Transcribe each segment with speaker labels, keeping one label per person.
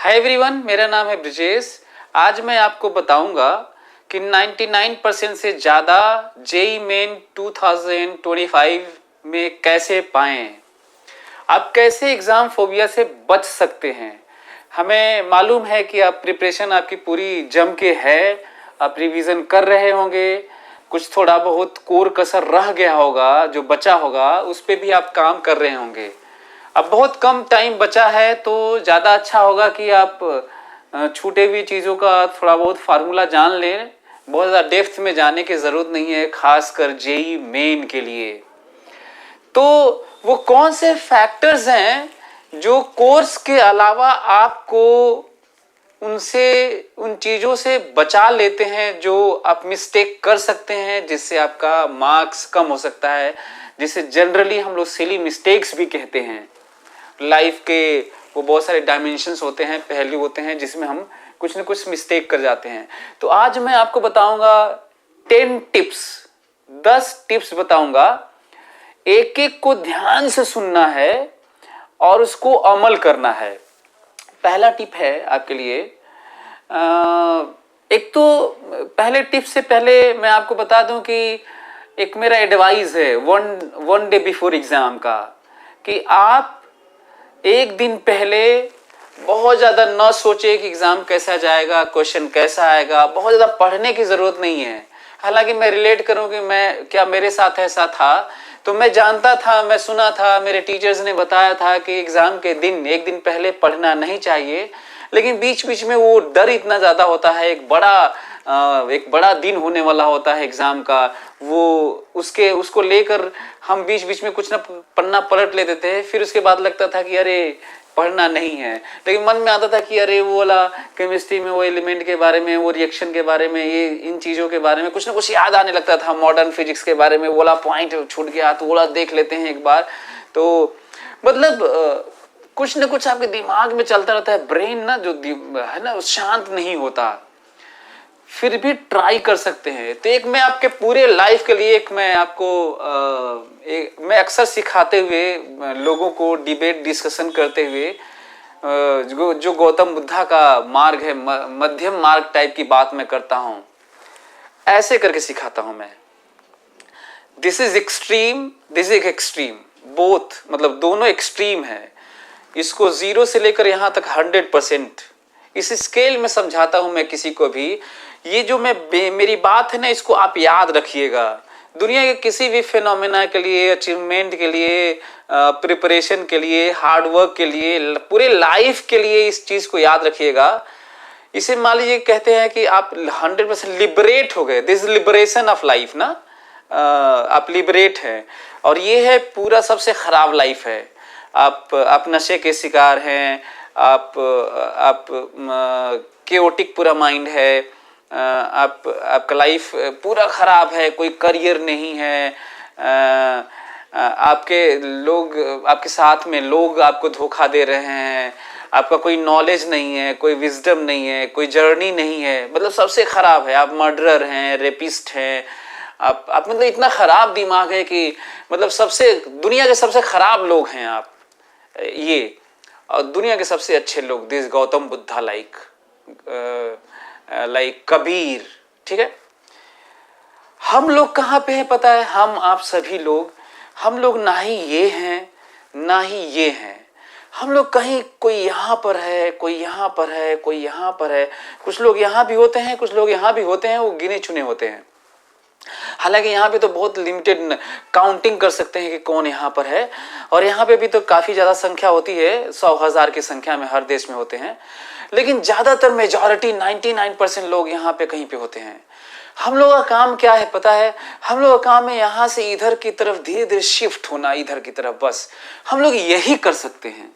Speaker 1: Hi everyone, मेरा नाम है ब्रिजेश। आज मैं आपको बताऊंगा कि 99% से ज़्यादा जेई मेन 2025 में कैसे पाएं। आप कैसे एग्ज़ाम फोबिया से बच सकते हैं। हमें मालूम है कि आप प्रिपरेशन आपकी पूरी जम के है, आप रिवीजन कर रहे होंगे, कुछ थोड़ा बहुत कोर कसर रह गया होगा, जो बचा होगा उस पर भी आप काम कर रहे होंगे। अब बहुत कम टाइम बचा है तो ज़्यादा अच्छा होगा कि आप छूटे हुई चीज़ों का थोड़ा बहुत फार्मूला जान लें। बहुत ज़्यादा डेप्थ में जाने की ज़रूरत नहीं है, खासकर जेई मेन के लिए। तो वो कौन से फैक्टर्स हैं जो कोर्स के अलावा आपको उन चीज़ों से बचा लेते हैं जो आप मिस्टेक कर सकते हैं, जिससे आपका मार्क्स कम हो सकता है, जिसे जनरली हम लोग सिली मिस्टेक्स भी कहते हैं। लाइफ के वो बहुत सारे डायमेंशंस होते हैं, पहलू होते हैं जिसमें हम कुछ न कुछ मिस्टेक कर जाते हैं। तो आज मैं आपको बताऊंगा 10 टिप्स, 10 टिप्स बताऊंगा। एक एक को ध्यान से सुनना है और उसको अमल करना है। पहला टिप है आपके लिए, एक तो पहले टिप से पहले मैं आपको बता दूं कि एक मेरा एडवाइस है वन डे बिफोर एग्जाम का, कि आप एक दिन पहले बहुत ज़्यादा न सोचे कि एग्ज़ाम कैसा जाएगा, क्वेश्चन कैसा आएगा। बहुत ज़्यादा पढ़ने की ज़रूरत नहीं है। हालांकि मैं रिलेट करूं कि मेरे साथ ऐसा था, तो मैं जानता था, मैं सुना था, मेरे टीचर्स ने बताया था कि एग्ज़ाम के दिन एक दिन पहले पढ़ना नहीं चाहिए। लेकिन बीच बीच में वो डर इतना ज़्यादा होता है, एक बड़ा दिन होने वाला होता है एग्ज़ाम का, वो उसको लेकर हम बीच बीच में कुछ ना पन्ना पलट लेते थे। फिर उसके बाद लगता था कि अरे पढ़ना नहीं है, लेकिन मन में आता था कि अरे वो वाला केमिस्ट्री में वो एलिमेंट के बारे में, वो रिएक्शन के बारे में, ये इन चीज़ों के बारे में कुछ ना कुछ याद आने लगता था। मॉडर्न फिजिक्स के बारे में वो वाला पॉइंट छूट गया तो वो वाला देख लेते हैं एक बार। तो मतलब कुछ ना कुछ आपके दिमाग में चलता रहता है। ब्रेन ना जो है ना, शांत नहीं होता। फिर भी ट्राई कर सकते हैं। तो एक मैं आपके पूरे लाइफ के लिए मैं अक्सर सिखाते हुए लोगों को डिबेट डिस्कशन करते हुए जो गौतम बुद्धा का मार्ग है, मध्यम मार्ग टाइप की बात मैं करता हूं, ऐसे करके सिखाता हूं मैं। This is extreme, this is extreme, both, मतलब दोनों एक्सट्रीम है। इसको 0 से लेकर यहां तक 100%, इस स्केल में समझाता हूं मैं किसी को भी। ये जो मेरी बात है ना, इसको आप याद रखिएगा। दुनिया के किसी भी फिनोमेना के लिए, अचीवमेंट के लिए, प्रिपरेशन के लिए, हार्डवर्क के लिए, पूरे लाइफ के लिए इस चीज को याद रखिएगा। इसे मान लीजिए कहते हैं कि आप 100% लिबरेट हो गए। दिस लिबरेशन ऑफ लाइफ ना, आप लिबरेट हैं। और ये है पूरा सबसे खराब लाइफ है। आप नशे के शिकार हैं, आप केओटिक पूरा माइंड है, आपका लाइफ पूरा खराब है, कोई करियर नहीं है, आपके साथ में लोग आपको धोखा दे रहे हैं, आपका कोई नॉलेज नहीं है, कोई विजडम नहीं है, कोई जर्नी नहीं है, मतलब सबसे खराब है। आप मर्डरर हैं, रेपिस्ट हैं, आप मतलब इतना खराब दिमाग है कि मतलब दुनिया के सबसे खराब लोग हैं आप ये, और दुनिया के सबसे अच्छे लोग दिस गौतम बुद्धा लाइक कबीर। ठीक है, हम लोग कहाँ पे है पता है? आप सभी लोग, हम लोग ना ही ये हैं ना ही ये हैं। हम लोग कहीं, कोई यहाँ पर है, कोई यहाँ पर है, कोई यहाँ पर है। कुछ लोग यहाँ भी होते हैं, कुछ लोग यहाँ भी होते हैं, वो गिने चुने होते हैं। हालांकि यहाँ पे तो बहुत लिमिटेड काउंटिंग कर सकते हैं कि कौन यहाँ पर है, और यहाँ पे भी तो काफ़ी ज़्यादा संख्या होती है, 100,000 की संख्या में हर देश में होते हैं। लेकिन ज़्यादातर मेजॉरिटी 99% लोग यहाँ पे कहीं पे होते हैं। हम लोग का काम क्या है पता है? हम लोग का काम है यहाँ से इधर की तरफ धीरे धीरे शिफ्ट होना, इधर की तरफ। बस हम लोग यही कर सकते हैं।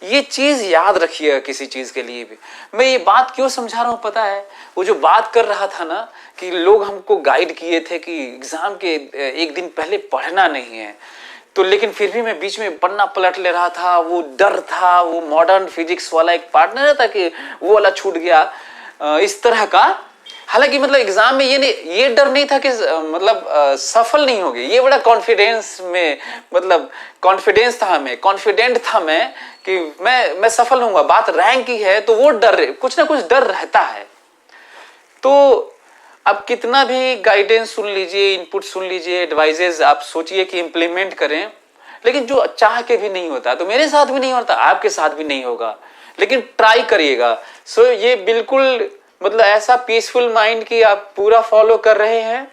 Speaker 1: ये चीज याद रखिएगा किसी चीज के लिए भी। मैं ये बात क्यों समझा रहा हूं पता है? वो जो बात कर रहा था ना कि लोग हमको गाइड किए थे कि एग्जाम के एक दिन पहले पढ़ना नहीं है, तो लेकिन फिर भी मैं बीच में पन्ना पलट ले रहा था। वो डर था, वो मॉडर्न फिजिक्स वाला एक पार्टनर था कि वो वाला छूट गया, इस तरह का। हालांकि मतलब एग्जाम में ये डर नहीं था कि मतलब सफल नहीं होगी, ये बड़ा कॉन्फिडेंस में, मतलब कॉन्फिडेंस था हमें, कॉन्फिडेंट था मैं कि मैं सफल होऊंगा। बात रैंक की है तो वो डर, कुछ ना कुछ डर रहता है। तो अब कितना भी गाइडेंस सुन लीजिए, इनपुट सुन लीजिए, एडवाइजेज आप सोचिए कि इम्प्लीमेंट करें, लेकिन जो चाह के भी नहीं होता, तो मेरे साथ भी नहीं होता, आपके साथ भी नहीं होगा, लेकिन ट्राई करिएगा। सो ये बिल्कुल मतलब ऐसा पीसफुल माइंड की आप पूरा फॉलो कर रहे हैं,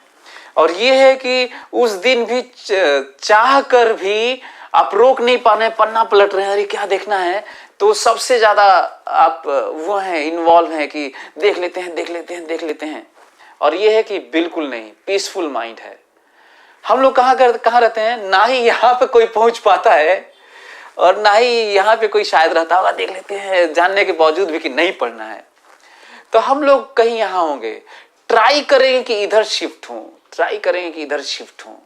Speaker 1: और ये है कि उस दिन भी चाह कर भी आप रोक नहीं पा रहे, पन्ना पलट रहे हैं, अरे क्या देखना है, तो सबसे ज्यादा आप वो हैं, इन्वॉल्व हैं कि देख लेते हैं, देख लेते हैं, देख लेते हैं। और ये है कि बिल्कुल नहीं, पीसफुल माइंड है। हम लोग कहाँ रहते हैं, ना ही यहाँ पे कोई पहुंच पाता है और ना ही यहाँ पे कोई शायद रहता होगा, देख लेते हैं, जानने के बावजूद भी कि नहीं पढ़ना है। तो हम लोग कहीं यहाँ होंगे, ट्राई करेंगे कि इधर शिफ्ट हो, ट्राई करेंगे कि इधर शिफ्ट हो।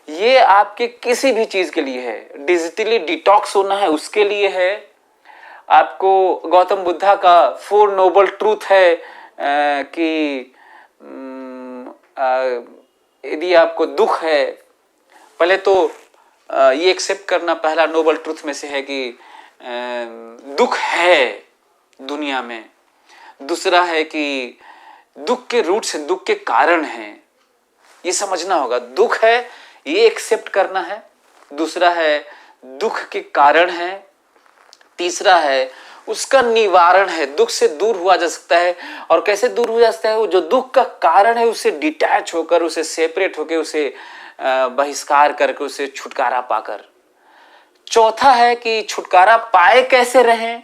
Speaker 1: ये आपके किसी भी चीज के लिए है, डिजिटली डिटॉक्स होना है उसके लिए है, आपको गौतम बुद्धा का 4 नोबल ट्रूथ है कि यदि आपको दुख है, पहले तो ये एक्सेप्ट करना पहला नोबल ट्रूथ में से है कि दुख है दुनिया में। दूसरा है कि दुख के रूट्स, दुख के कारण हैं, ये समझना होगा। दुख है ये एक्सेप्ट करना है। दूसरा है दुख के कारण है। तीसरा है उसका निवारण है, दुख से दूर हुआ जा सकता है। और कैसे दूर हो जा सकता है, वो जो दुख का कारण है उससे डिटैच होकर, उसे सेपरेट होकर, उसे बहिष्कार करके, उसे छुटकारा पाकर। चौथा है कि छुटकारा पाए कैसे रहें,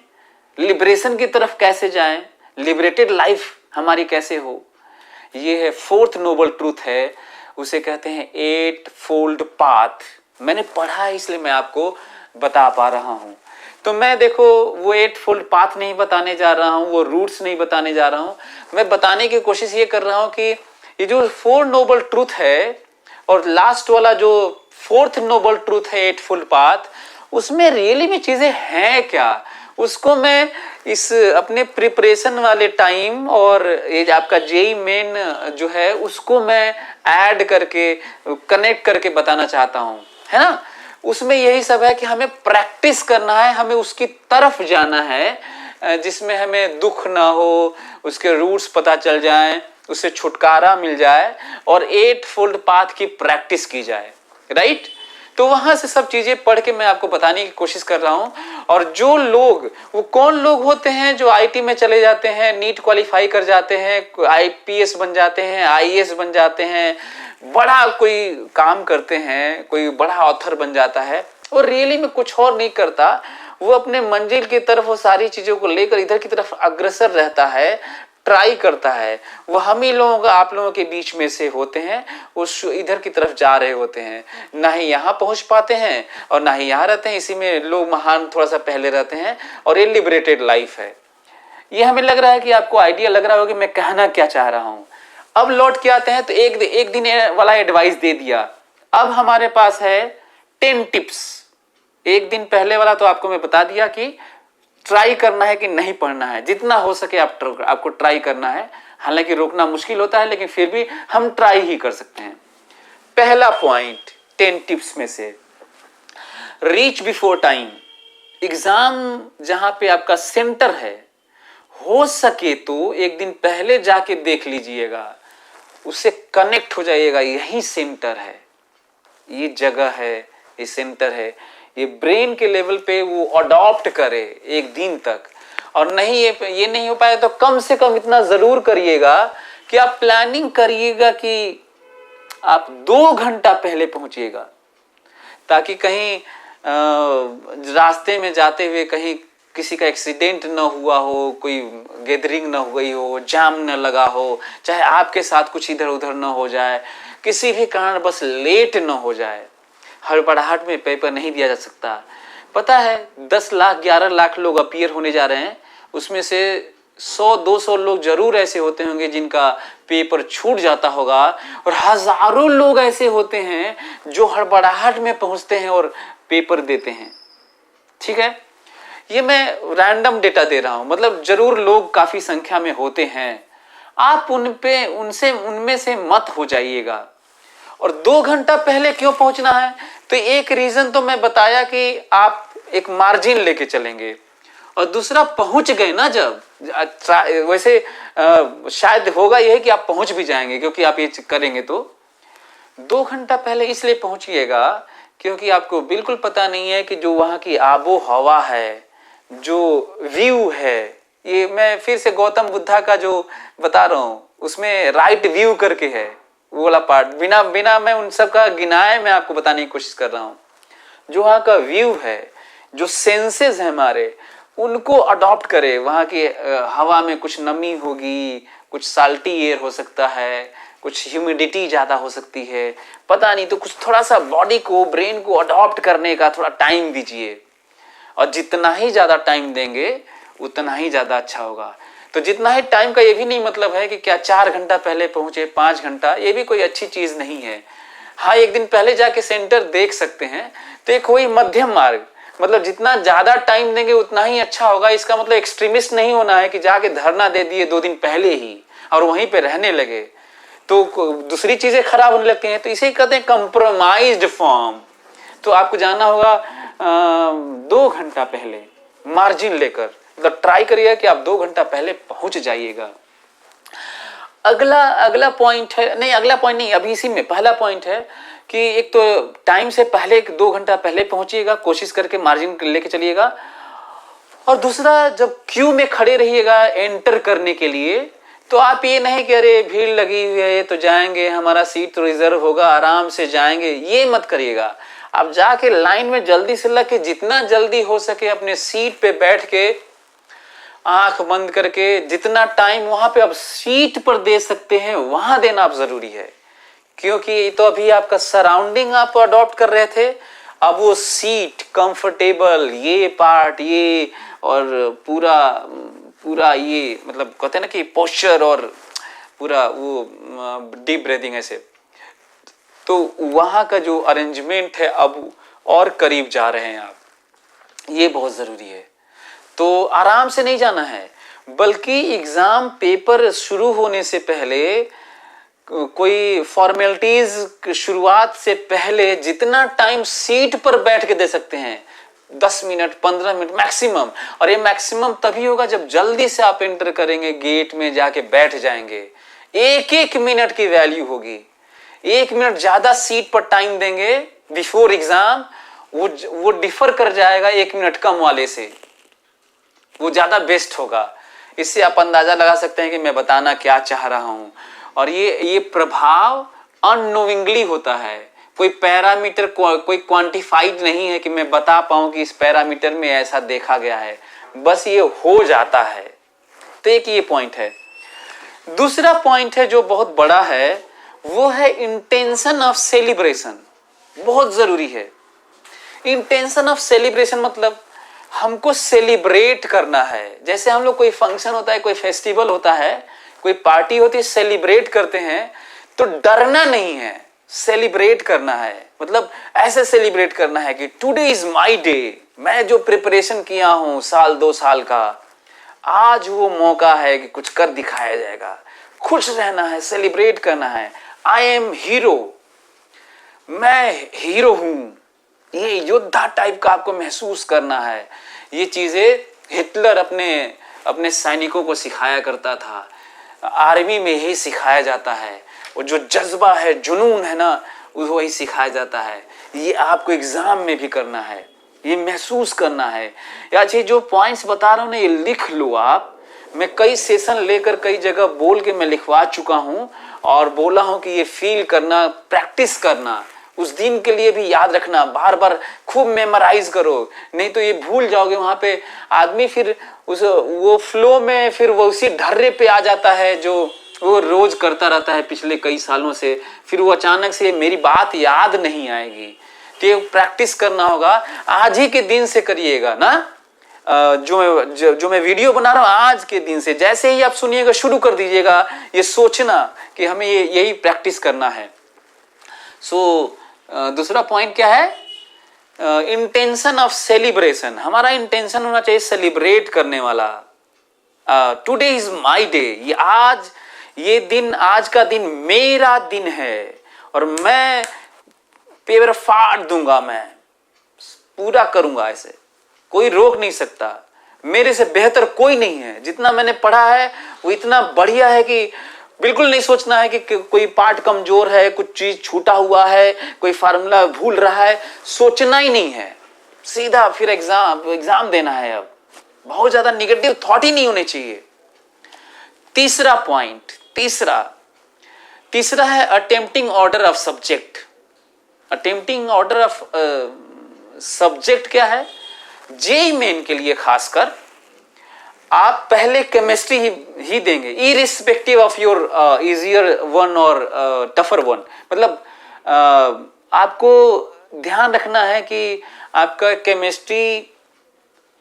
Speaker 1: लिबरेशन की तरफ कैसे जाएं, लिबरेटेड लाइफ हमारी कैसे हो। ये है 4th नोबल ट्रूथ है, उसे कहते हैं 8 फोल्ड पाथ। मैंने पढ़ा है इसलिए मैं आपको बता पा रहा हूं। तो मैं देखो वो 8 फोल्ड पाथ नहीं बताने जा रहा हूं, वो रूट्स नहीं बताने जा रहा हूं। मैं बताने की कोशिश ये कर रहा हूं कि ये जो 4 नोबल ट्रूथ है और लास्ट वाला जो 4th नोबल ट्रूथ है 8 फोल्ड पाथ, उसमें रियली में चीजें हैं क्या, उसको मैं इस अपने प्रिपरेशन वाले टाइम और ये आपका जेई मेन जो है उसको मैं ऐड करके, कनेक्ट करके बताना चाहता हूं, है ना। उसमें यही सब है कि हमें प्रैक्टिस करना है, हमें उसकी तरफ जाना है जिसमें हमें दुख ना हो, उसके रूट्स पता चल जाएं, उससे छुटकारा मिल जाए और 8 फोल्ड पाथ की प्रैक्टिस की जाए, राइट। तो वहां से सब चीजें पढ़ के मैं आपको बताने की कोशिश कर रहा हूं। और जो लोग, वो कौन लोग होते हैं जो आईटी में चले जाते हैं, नीट क्वालिफाई कर जाते हैं, आईपीएस बन जाते हैं, आईएएस बन जाते हैं, बड़ा कोई काम करते हैं, कोई बड़ा ऑथर बन जाता है, और रियली में कुछ और नहीं करता, वो अपने मंजिल की तरफ वो सारी चीजों को लेकर इधर की तरफ अग्रसर रहता है, ट्राई करता है। वो हम ही लोगों का, आप लोगों के बीच में से होते हैं, उस इधर की तरफ जा रहे होते हैं, ना ही यहाँ पहुंच पाते हैं और ना ही यहाँ रहते हैं। इसी में लोग महान थोड़ा सा पहले रहते हैं, और ये लिबरेटेड लाइफ है। ये हमें लग रहा है कि आपको आइडिया लग रहा होगा कि मैं कहना क्या चाह रहा हूं। अब लौट के आते हैं, तो एक दिन वाला एडवाइस दे दिया, अब हमारे पास है 10 टिप्स। एक दिन पहले वाला तो आपको मैं बता दिया कि ट्राई करना है कि नहीं पढ़ना है, जितना हो सके आपको ट्राई करना है। हालांकि रोकना मुश्किल होता है, लेकिन फिर भी हम ट्राई ही कर सकते हैं। पहला पॉइंट 10 टिप्स में से, रीच बिफोर टाइम। एग्जाम जहां पे आपका सेंटर है, हो सके तो एक दिन पहले जाके देख लीजिएगा, उससे कनेक्ट हो जाइएगा, यही सेंटर है, ये जगह है, ये सेंटर है। ये ब्रेन के लेवल पे वो अडॉप्ट करे एक दिन तक। और नहीं ये नहीं हो पाए तो कम से कम इतना जरूर करिएगा कि आप प्लानिंग करिएगा कि आप 2 घंटा पहले पहुंचिएगा, ताकि कहीं रास्ते में जाते हुए कहीं किसी का एक्सीडेंट न हुआ हो, कोई गैदरिंग न हो गई हो, जाम न लगा हो, चाहे आपके साथ कुछ इधर उधर न हो जाए, किसी भी कारण बस लेट न हो जाए। हड़बड़ाहट में पेपर नहीं दिया जा सकता। पता है 10 लाख 11 लाख लोग अपीयर होने जा रहे हैं, उसमें से 100-200 लोग जरूर ऐसे होते होंगे जिनका पेपर छूट जाता होगा, और हजारों लोग ऐसे होते हैं जो हड़बड़ाहट में पहुंचते हैं और पेपर देते हैं। ठीक है, ये मैं रैंडम डेटा दे रहा हूं, मतलब जरूर लोग काफी संख्या में होते हैं। आप उनमें से मत हो जाइएगा। और 2 घंटा पहले क्यों पहुंचना है? तो एक रीजन तो मैं बताया कि आप एक मार्जिन लेके चलेंगे, और दूसरा पहुंच गए ना जब, वैसे शायद होगा यही कि आप पहुंच भी जाएंगे, क्योंकि आप ये करेंगे तो 2 घंटा पहले इसलिए पहुंचिएगा क्योंकि आपको बिल्कुल पता नहीं है कि जो वहां की आबो हवा है, जो व्यू है, ये मैं फिर से गौतम बुद्धा का जो बता रहा हूं उसमें राइट व्यू करके है वो वाला पार्ट, बिना बिना मैं उन सब का गिनाए मैं आपको बताने की कोशिश कर रहा हूं। जो वहां का व्यू है, जो सेंसेस है हमारे, उनको अडॉप्ट करे। वहां की हवा में कुछ नमी होगी, कुछ साल्टी एयर हो सकता है, कुछ ह्यूमिडिटी ज्यादा हो सकती है, पता नहीं, तो कुछ थोड़ा सा बॉडी को, ब्रेन को अडॉप्ट करने का थोड़ा टाइम दीजिए। और जितना ही ज्यादा टाइम देंगे उतना ही ज्यादा अच्छा होगा। तो जितना ही टाइम का ये भी नहीं मतलब है कि क्या 4 घंटा पहले पहुंचे, 5 घंटा, ये भी कोई अच्छी चीज नहीं है। हाँ, एक दिन पहले जाके सेंटर देख सकते हैं, तो एक कोई मध्यम मार्ग, मतलब जितना ज्यादा टाइम देंगे उतना ही अच्छा होगा। इसका मतलब एक्सट्रीमिस्ट नहीं होना है कि जाके धरना दे दिए 2 दिन पहले ही और वहीं पे रहने लगे तो दूसरी चीजें खराब होने लगती हैं। तो इसे कहते हैं कंप्रोमाइज्ड फॉर्म। तो आपको जाना होगा 2 घंटा पहले मार्जिन लेकर, मतलब ट्राई करिएगा कि आप 2 घंटा पहले पहुंच जाइएगा। अगला पॉइंट है, नहीं अगला पॉइंट नहीं, अभी इसी में पहला पॉइंट है कि एक तो टाइम से पहले 2 घंटा पहले पहुंचिएगा, कोशिश करके मार्जिन लेके चलिएगा। और दूसरा, जब क्यू में खड़े रहिएगा एंटर करने के लिए, तो आप ये नहीं कि अरे भीड़ लगी हुई है तो जाएंगे, हमारा सीट तो रिजर्व होगा, आराम से जाएंगे, ये मत करिएगा। आप जाके लाइन में जल्दी से लग के जितना जल्दी हो सके अपने सीट पे बैठ के आंख बंद करके जितना टाइम वहां पे आप सीट पर दे सकते हैं वहां देना आप जरूरी है। क्योंकि तो अभी आपका सराउंडिंग आप अडॉप्ट कर रहे थे, अब वो सीट कंफर्टेबल, ये पार्ट, ये और पूरा पूरा ये मतलब कहते हैं ना कि पोस्चर और पूरा वो डीप ब्रीदिंग ऐसे, तो वहां का जो अरेंजमेंट है अब और करीब जा रहे हैं आप, ये बहुत जरूरी है। तो आराम से नहीं जाना है, बल्कि एग्जाम पेपर शुरू होने से पहले कोई फॉर्मेलिटीज शुरुआत से पहले जितना टाइम सीट पर बैठ के दे सकते हैं, 10 मिनट 15 मिनट मैक्सिमम। और ये मैक्सिमम तभी होगा जब जल्दी से आप एंटर करेंगे, गेट में जाके बैठ जाएंगे। 1-1 मिनट की वैल्यू होगी। 1 मिनट ज्यादा सीट पर टाइम देंगे बिफोर एग्जाम, वो डिफर कर जाएगा 1 मिनट कम वाले से, वो ज्यादा बेस्ट होगा। इससे आप अंदाजा लगा सकते हैं कि मैं बताना क्या चाह रहा हूं। और ये प्रभाव अननोइंगली होता है, कोई पैरामीटर कोई क्वांटिफाइड नहीं है कि मैं बता पाऊं कि इस पैरामीटर में ऐसा देखा गया है, बस ये हो जाता है। तो एक ये पॉइंट है। दूसरा पॉइंट है जो बहुत बड़ा है, वो है इंटेंशन ऑफ सेलिब्रेशन। बहुत जरूरी है। इंटेंशन ऑफ सेलिब्रेशन मतलब हमको सेलिब्रेट करना है। जैसे हम लोग कोई फंक्शन होता है, कोई फेस्टिवल होता है, कोई पार्टी होती है, सेलिब्रेट करते हैं, तो डरना नहीं है, सेलिब्रेट करना है। मतलब ऐसे सेलिब्रेट करना है कि टुडे इज माय डे, मैं जो प्रिपरेशन किया हूं साल 2 साल का, आज वो मौका है कि कुछ कर दिखाया जाएगा। खुश रहना है, सेलिब्रेट करना है। आई एम हीरो, मैं हीरो हूं, ये योद्धा टाइप का आपको महसूस करना है। ये चीजें हिटलर अपने सैनिकों को सिखाया करता था, आर्मी में ही सिखाया जाता है। वो जो जज्बा है, जुनून है ना, वही सिखाया जाता है। ये आपको एग्जाम में भी करना है, ये महसूस करना है। या ये जो पॉइंट्स बता रहा हूं ना, ये लिख लो आप। मैं कई सेशन लेकर कई जगह बोल के मैं लिखवा चुका हूं और बोला हूं कि ये फील करना, प्रैक्टिस करना, उस दिन के लिए भी याद रखना, बार बार खूब मेमोराइज करो, नहीं तो ये भूल जाओगे। वहां पे आदमी फिर वो फ्लो में फिर वो उसी ढर्रे पे आ जाता है जो वो रोज करता रहता है पिछले कई सालों से, फिर वो अचानक से मेरी बात याद नहीं आएगी। तो ये प्रैक्टिस करना होगा, आज ही के दिन से करिएगा ना। जो मैं वीडियो बना रहा हूं आज के दिन से, जैसे ही आप सुनिएगा शुरू कर दीजिएगा ये सोचना कि हमें यही प्रैक्टिस करना है। दूसरा पॉइंट क्या है? Intention of celebration. हमारा इंटेंशन होना चाहिए सेलिब्रेट करने वाला। टुडे इज माय डे, ये आज ये दिन, आज का दिन मेरा दिन है और मैं पेपर फाड़ दूंगा, मैं पूरा करूंगा, ऐसे कोई रोक नहीं सकता, मेरे से बेहतर कोई नहीं है, जितना मैंने पढ़ा है वो इतना बढ़िया है कि बिल्कुल नहीं सोचना है कि कोई पार्ट कमजोर है, कुछ चीज छूटा हुआ है, कोई फार्मूला भूल रहा है, सोचना ही नहीं है, सीधा फिर एग्जाम देना है। अब बहुत ज्यादा निगेटिव थॉट ही नहीं होने चाहिए। तीसरा पॉइंट, तीसरा है attempting order of subject. Attempting order of subject क्या है? जेईई मेन के लिए खासकर आप पहले केमिस्ट्री ही देंगे, irrespective of your easier one और टफर वन। मतलब आपको ध्यान रखना है कि आपका केमिस्ट्री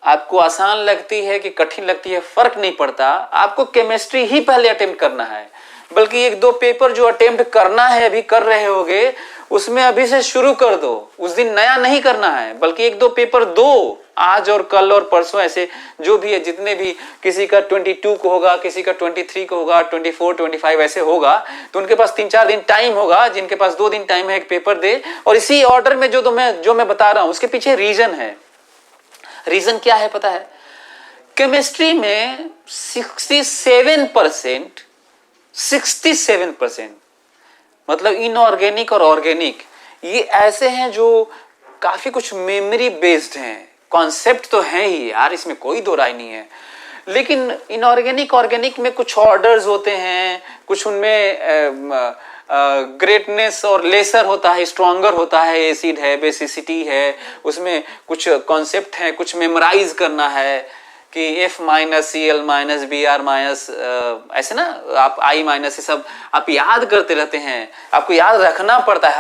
Speaker 1: आपको आसान लगती है कि कठिन लगती है, फर्क नहीं पड़ता, आपको केमिस्ट्री ही पहले अटेम्प्ट करना है। बल्कि एक दो पेपर जो अटेम्प्ट करना है, अभी कर रहे होगे, उसमें अभी से शुरू कर दो, उस दिन नया नहीं करना है, बल्कि एक दो पेपर दो, आज और कल और परसों, ऐसे जो भी है, जितने भी, किसी का 22 को होगा, किसी का 23 को होगा, 24, 25 ऐसे होगा, तो उनके पास 3-4 दिन टाइम होगा, जिनके पास 2 दिन टाइम है एक पेपर दे, और इसी ऑर्डर में जो मैं बता रहा हूं उसके पीछे रीजन है। रीजन क्या है पता है? केमिस्ट्री में 67% मतलब इनऑर्गेनिक और ऑर्गेनिक, ये ऐसे हैं जो काफी कुछ मेमोरी बेस्ड हैं, कॉन्सेप्ट तो है ही यार, इसमें कोई दो राय नहीं है, लेकिन इनऑर्गेनिक ऑर्गेनिक में कुछ ऑर्डर्स होते हैं, कुछ उनमें ग्रेटनेस और लेसर होता है, स्ट्रॉन्गर होता है, एसिड है, बेसिसिटी है, उसमें कुछ कॉन्सेप्ट है, कुछ मेमोराइज करना है कि F minus Cl minus Br minus, ऐसे ना आप I माइनस, ये सब आप याद करते रहते हैं, आपको याद रखना पड़ता है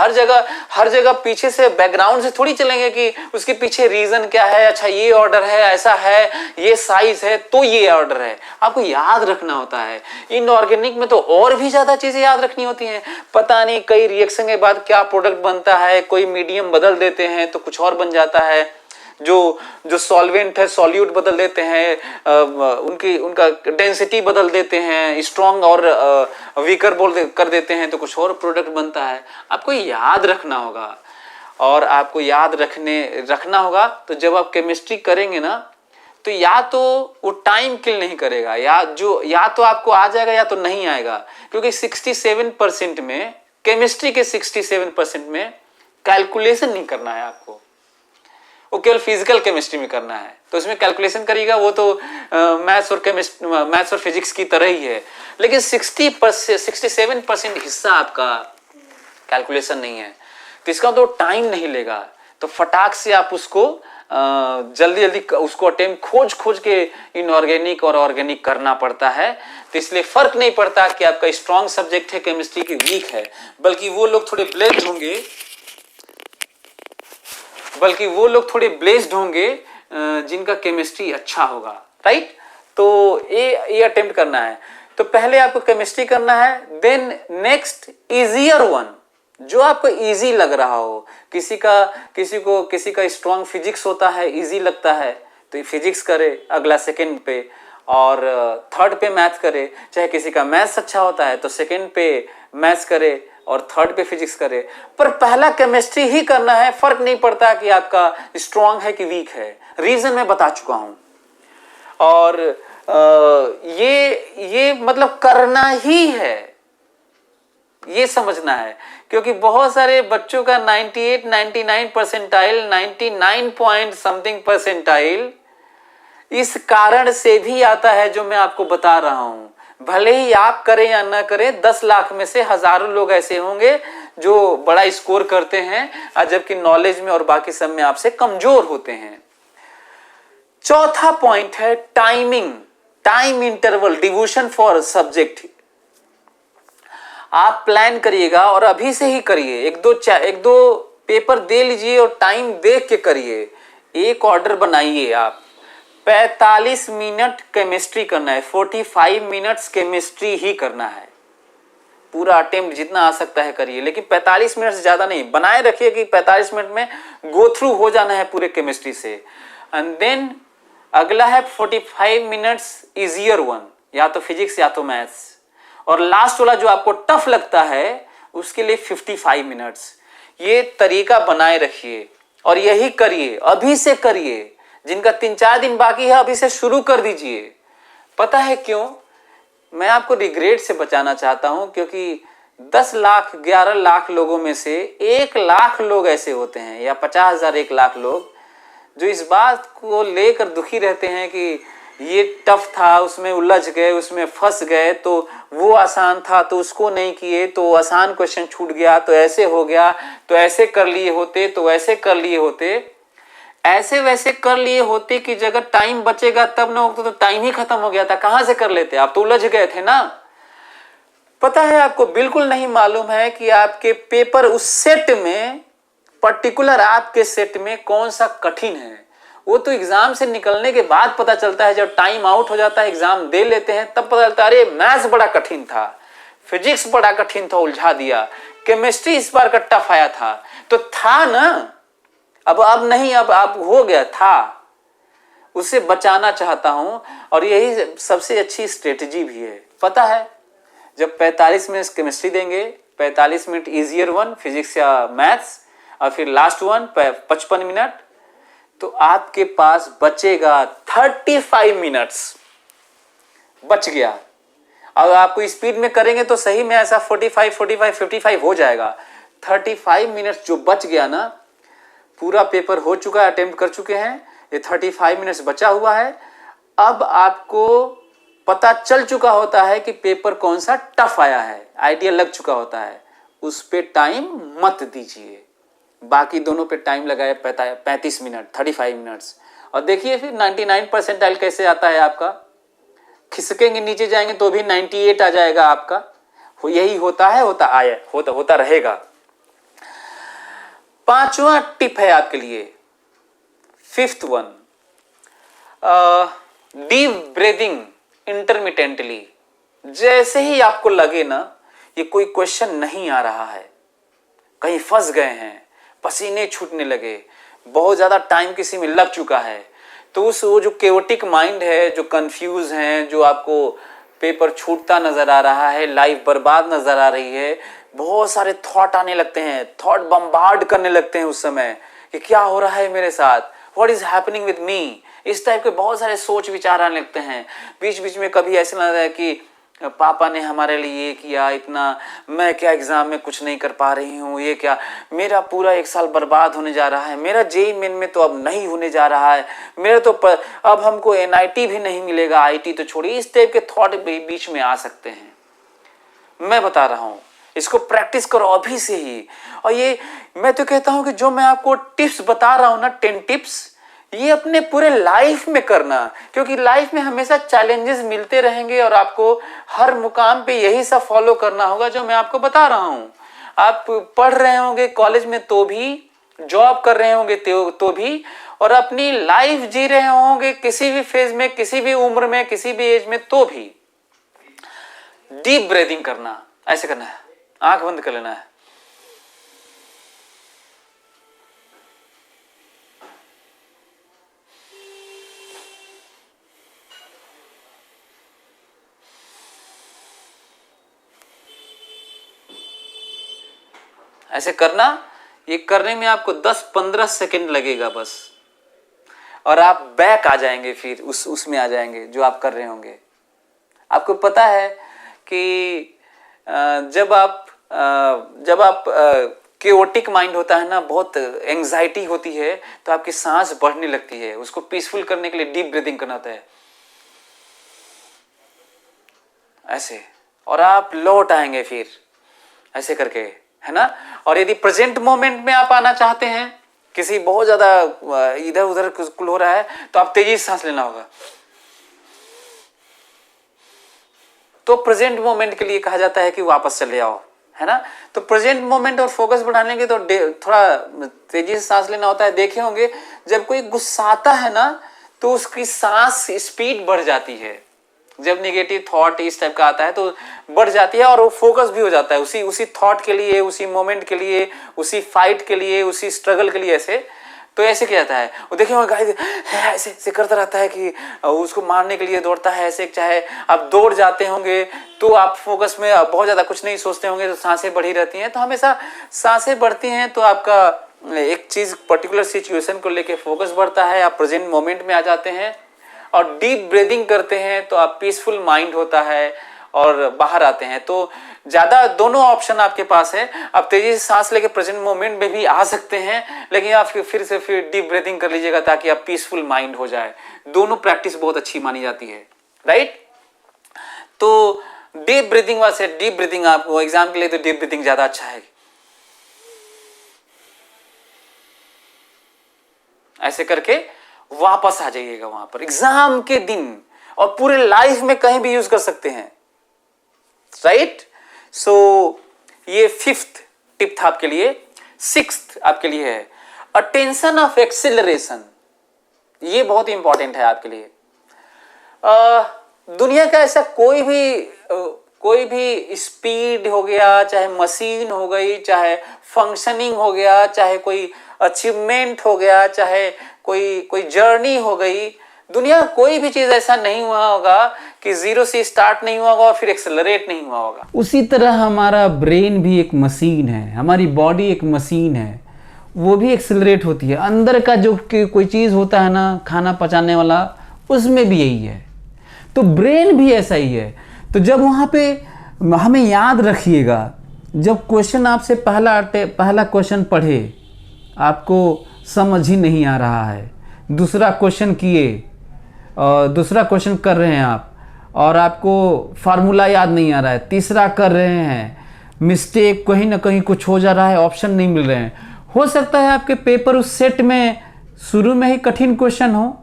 Speaker 1: हर जगह पीछे से बैकग्राउंड से थोड़ी चलेंगे कि उसके पीछे रीजन क्या है, अच्छा ये ऑर्डर है, ऐसा है, ये साइज है तो ये ऑर्डर है, आपको याद रखना होता है। इनऑर्गेनिक में तो और भी ज्यादा चीजें याद रखनी होती हैं, पता नहीं कई रिएक्शन के बाद क्या प्रोडक्ट बनता है, कोई मीडियम बदल देते हैं तो कुछ और बन जाता है, जो सॉल्वेंट है सॉल्यूट बदल देते हैं, उनका डेंसिटी बदल देते हैं, स्ट्रॉन्ग और वीकर कर देते हैं तो कुछ और प्रोडक्ट बनता है। आपको याद रखना होगा, और आपको याद रखना होगा तो जब आप केमिस्ट्री करेंगे ना, तो या तो वो टाइम किल नहीं करेगा, या तो आपको आ जाएगा या तो नहीं आएगा, क्योंकि 67% में, केमिस्ट्री के 67% में कैलकुलेशन नहीं करना है आपको, वो केवल फिजिकल केमिस्ट्री में करना है, तो उसमें कैलकुलेशन करिएगा वो तो मैथ्स और फिजिक्स की तरह ही है, लेकिन 67% हिस्सा आपका कैलकुलेशन नहीं है, तो इसका तो टाइम नहीं लेगा, तो फटाक से आप उसको जल्दी उसको अटेम्प्ट खोज के इनऑर्गेनिक और ऑर्गेनिक करना पड़ता है। तो इसलिए फर्क नहीं पड़ता कि आपका स्ट्रॉन्ग सब्जेक्ट है केमिस्ट्री की वीक है, बल्कि वो लोग थोड़े ब्लेस्ड होंगे जिनका केमिस्ट्री अच्छा होगा, राइट। तो ये अटेम्प्ट करना है, तो पहले आपको केमिस्ट्री करना है, देन नेक्स्ट इजियर वन, जो आपको इजी लग रहा हो, किसी का स्ट्रॉन्ग फिजिक्स होता है, इजी लगता है तो फिजिक्स करे अगला सेकंड पे, और थर्ड पे मैथ करे, चाहे किसी का मैथ्स अच्छा होता है तो सेकंड पे मैथ्स करे और थर्ड पे फिजिक्स करे, पर पहला केमिस्ट्री ही करना है, फर्क नहीं पड़ता कि आपका स्ट्रॉन्ग है कि वीक है, रीजन मैं बता चुका हूं। और ये मतलब करना ही है, ये समझना है, क्योंकि बहुत सारे बच्चों का 98, 99 परसेंटाइल, 99 पॉइंट समथिंग परसेंटाइल इस कारण से भी आता है जो मैं आपको बता रहा हूं। भले ही आप करें या ना करें, 10 लाख में से हजारों लोग ऐसे होंगे जो बड़ा स्कोर करते हैं, जबकि नॉलेज में और बाकी सब में आपसे कमजोर होते हैं। चौथा पॉइंट है timing, time interval, devotion for subject. आप प्लान करिएगा और अभी से ही करिए, एक दो पेपर दे लीजिए और टाइम देख के करिए। एक ऑर्डर बनाइए, आप 45 मिनट केमिस्ट्री करना है, 45 मिनट्स केमिस्ट्री ही करना है, पूरा अटेम्प्ट जितना आ सकता है करिए, लेकिन 45 मिनट से ज्यादा नहीं बनाए रखिए कि 45 मिनट में गो थ्रू हो जाना है पूरे केमिस्ट्री से। एंड देन अगला है 45 मिनट्स इजियर वन, या तो फिजिक्स या तो मैथ्स, और लास्ट वाला जो आपको टफ लगता है उसके लिए 55 मिनट्स। ये तरीका बनाए रखिए और यही करिए, अभी से करिए। जिनका 3-4 दिन बाकी है अभी से शुरू कर दीजिए। पता है क्यों? मैं आपको रिग्रेट से बचाना चाहता हूं, क्योंकि 10 लाख 11 लाख लोगों में से 1 लाख लोग ऐसे होते हैं, या 50,000 1 लाख लोग, जो इस बात को लेकर दुखी रहते हैं कि ये टफ था, उसमें उलझ गए, उसमें फंस गए, तो वो आसान था तो उसको नहीं किए, तो आसान क्वेश्चन छूट गया, तो ऐसे हो गया, तो ऐसे कर लिए होते, तो ऐसे कर लिए होते, ऐसे वैसे कर लिए होते कि जगह टाइम बचेगा तब ना होता तो टाइम ही खत्म हो गया था, कहां से कर लेते? आप तो उलझ गए थे ना। पता है आपको बिल्कुल नहीं मालूम है कि आपके पेपर उस सेट में, पर्टिकुलर आपके सेट में कौन सा कठिन है। वो तो एग्जाम से निकलने के बाद पता चलता है, जब टाइम आउट हो जाता है, एग्जाम दे लेते हैं, तब पता चलता है अरे मैथ्स बड़ा कठिन था, फिजिक्स बड़ा कठिन था, उलझा दिया, केमिस्ट्री इस बार का टफ आया था। तो था ना, अब नहीं, अब आप हो गया था, उसे बचाना चाहता हूं। और यही सबसे अच्छी स्ट्रेटजी भी है। पता है जब 45 मिनट केमिस्ट्री देंगे, 45 मिनट इजियर वन फिजिक्स या मैथ्स, और फिर लास्ट वन 55 मिनट, तो आपके पास बचेगा 35 मिनट्स बच गया। अगर आपको स्पीड में करेंगे तो सही में ऐसा 45, 45, 55 हो जाएगा। 35 मिनट्स जो बच गया ना, पूरा पेपर हो चुका है, अटेम्प्ट कर चुके हैं, ये 35 मिनट्स बचा हुआ है। अब आपको पता चल चुका होता है कि पेपर कौन सा टफ आया है, आइडिया लग चुका होता है, उस पे टाइम मत दीजिए। बाकी दोनों पे टाइम लगाए 35 मिनट, 35 मिनट्स, और देखिए फिर 99 परसेंटाइल कैसे आता है आपका। खिसकेंगे नीचे जाएंगे तो भी 98 आ जाएगा आपका। यही होता है, होता रहेगा। 5वां टिप है आपके लिए, 5th one, deep breathing intermittently. जैसे ही आपको लगे ना ये कोई क्वेश्चन नहीं आ रहा है, कहीं फंस गए हैं, पसीने छूटने लगे, बहुत ज्यादा टाइम किसी में लग चुका है, तो वो जो केओटिक माइंड है, जो कंफ्यूज है, जो आपको पेपर छूटता नजर आ रहा है, लाइफ बर्बाद नजर आ रही है, बहुत सारे थॉट आने लगते हैं, थॉट बम्बार्ड करने लगते हैं उस समय कि क्या हो रहा है मेरे साथ, what is happening with me, इस टाइप के बहुत सारे सोच विचार आने लगते हैं। बीच बीच में कभी ऐसा लगता है कि पापा ने हमारे लिए ये किया, इतना मैं क्या एग्जाम में कुछ नहीं कर पा रही हूँ, ये क्या, मेरा पूरा 1 साल बर्बाद होने जा रहा है, मेरा जेईई मेन में तो अब नहीं होने जा रहा है, मेरा तो अब हमको एनआईटी भी नहीं मिलेगा, आईटी तो छोड़िए। इस टाइप के थॉट बीच में आ सकते हैं। मैं बता रहा हूँ, इसको प्रैक्टिस करो अभी से ही। और ये मैं तो कहता हूँ कि जो मैं आपको टिप्स बता रहा हूँ ना, 10 टिप्स, ये अपने पूरे लाइफ में करना, क्योंकि लाइफ में हमेशा चैलेंजेस मिलते रहेंगे और आपको हर मुकाम पे यही सब फॉलो करना होगा जो मैं आपको बता रहा हूं। आप पढ़ रहे होंगे कॉलेज में तो भी, जॉब कर रहे होंगे तो भी, और अपनी लाइफ जी रहे होंगे किसी भी फेज में, किसी भी उम्र में, किसी भी एज में, तो भी डीप ब्रीदिंग करना, ऐसे करना है, आंख बंद कर लेना है, ऐसे करना। ये करने में आपको 10-15 सेकंड लगेगा बस, और आप बैक आ जाएंगे, फिर उसमें आ जाएंगे जो आप कर रहे होंगे। आपको पता है कि जब आप केओटिक माइंड होता है ना, बहुत एंजाइटी होती है, तो आपकी सांस बढ़ने लगती है। उसको पीसफुल करने के लिए डीप ब्रीदिंग करना होता है, ऐसे, और आप लौट आएंगे फिर ऐसे करके, है ना। और यदि प्रेजेंट मोमेंट में आप आना चाहते हैं, किसी बहुत ज्यादा इधर उधर कुल हो रहा है, तो आप तेजी से सांस लेना होगा। तो प्रेजेंट मोमेंट के लिए कहा जाता है कि वापस चले आओ, है ना। तो प्रेजेंट मोमेंट और फोकस बढ़ाने के तो थोड़ा तेजी से सांस लेना होता है। देखे होंगे जब कोई गुस्साता है ना, तो उसकी सांस स्पीड बढ़ जाती है। जब नेगेटिव थॉट इस टाइप का आता है तो बढ़ जाती है, और वो फोकस भी हो जाता है उसी थॉट के लिए, उसी मोमेंट के लिए, उसी फाइट के लिए, उसी स्ट्रगल के लिए, ऐसे तो ऐसे क्या जाता है, वो देखिए गाइस ऐसे ऐसे करता रहता है कि उसको मारने के लिए दौड़ता है ऐसे। चाहे आप दौड़ जाते होंगे तो आप फोकस में बहुत ज़्यादा कुछ नहीं सोचते होंगे, तो सांसें बढ़ी रहती हैं। तो हमेशा सांसें बढ़ती हैं तो आपका एक चीज़ पर्टिकुलर सिचुएशन को लेके फोकस बढ़ता है, आप प्रेजेंट मोमेंट में आ जाते हैं। और डीप ब्रीदिंग करते हैं तो आप पीसफुल माइंड होता है और बाहर आते हैं। तो ज़्यादा दोनों ऑप्शन आपके पास है, आप तेजी से सांस लेके प्रेजेंट मोमेंट में भी आ सकते हैं, लेकिन आप फिर डीप ब्रीदिंग कर लीजिएगा ताकि आप पीसफुल माइंड हो जाए। दोनों प्रैक्टिस बहुत अच्छी मानी जाती है, राइट। तो डीप ब्रीदिंग वाले डीप ब्रीदिंग आपको एग्जाम के लिए तो डीप ब्रीदिंग ज़्यादा अच्छा है। ऐसे करके वापस आ जाइएगा वहां पर एग्जाम के दिन, और पूरे लाइफ में कहीं भी यूज कर सकते हैं, राइट। सो ये 5th टिप था आपके लिए। 6th आपके लिए है अटेंशन ऑफ एक्सेलरेशन। ये बहुत इंपॉर्टेंट है आपके लिए। दुनिया का ऐसा कोई भी स्पीड हो गया, चाहे मशीन हो गई, चाहे फंक्शनिंग हो गया, चाहे कोई अचीवमेंट हो गया, चाहे कोई जर्नी हो गई, दुनिया कोई भी चीज ऐसा नहीं हुआ होगा कि 0 से स्टार्ट नहीं हुआ होगा और फिर एक्सेलरेट नहीं हुआ होगा।
Speaker 2: उसी तरह हमारा ब्रेन भी एक मशीन है, हमारी बॉडी एक मशीन है, वो भी एक्सेलरेट होती है। अंदर का जो कोई चीज़ होता है ना, खाना पचाने वाला, उसमें भी यही है। तो ब्रेन भी ऐसा ही है। तो जब वहाँ पे हमें याद रखिएगा, जब क्वेश्चन आपसे पहला क्वेश्चन पढ़े, आपको समझ ही नहीं आ रहा है, दूसरा क्वेश्चन किए और दूसरा क्वेश्चन कर रहे हैं आप और आपको फार्मूला याद नहीं आ रहा है, तीसरा कर रहे हैं, मिस्टेक कहीं ना कहीं कुछ हो जा रहा है, ऑप्शन नहीं मिल रहे हैं। हो सकता है आपके पेपर उस सेट में शुरू में ही कठिन क्वेश्चन हो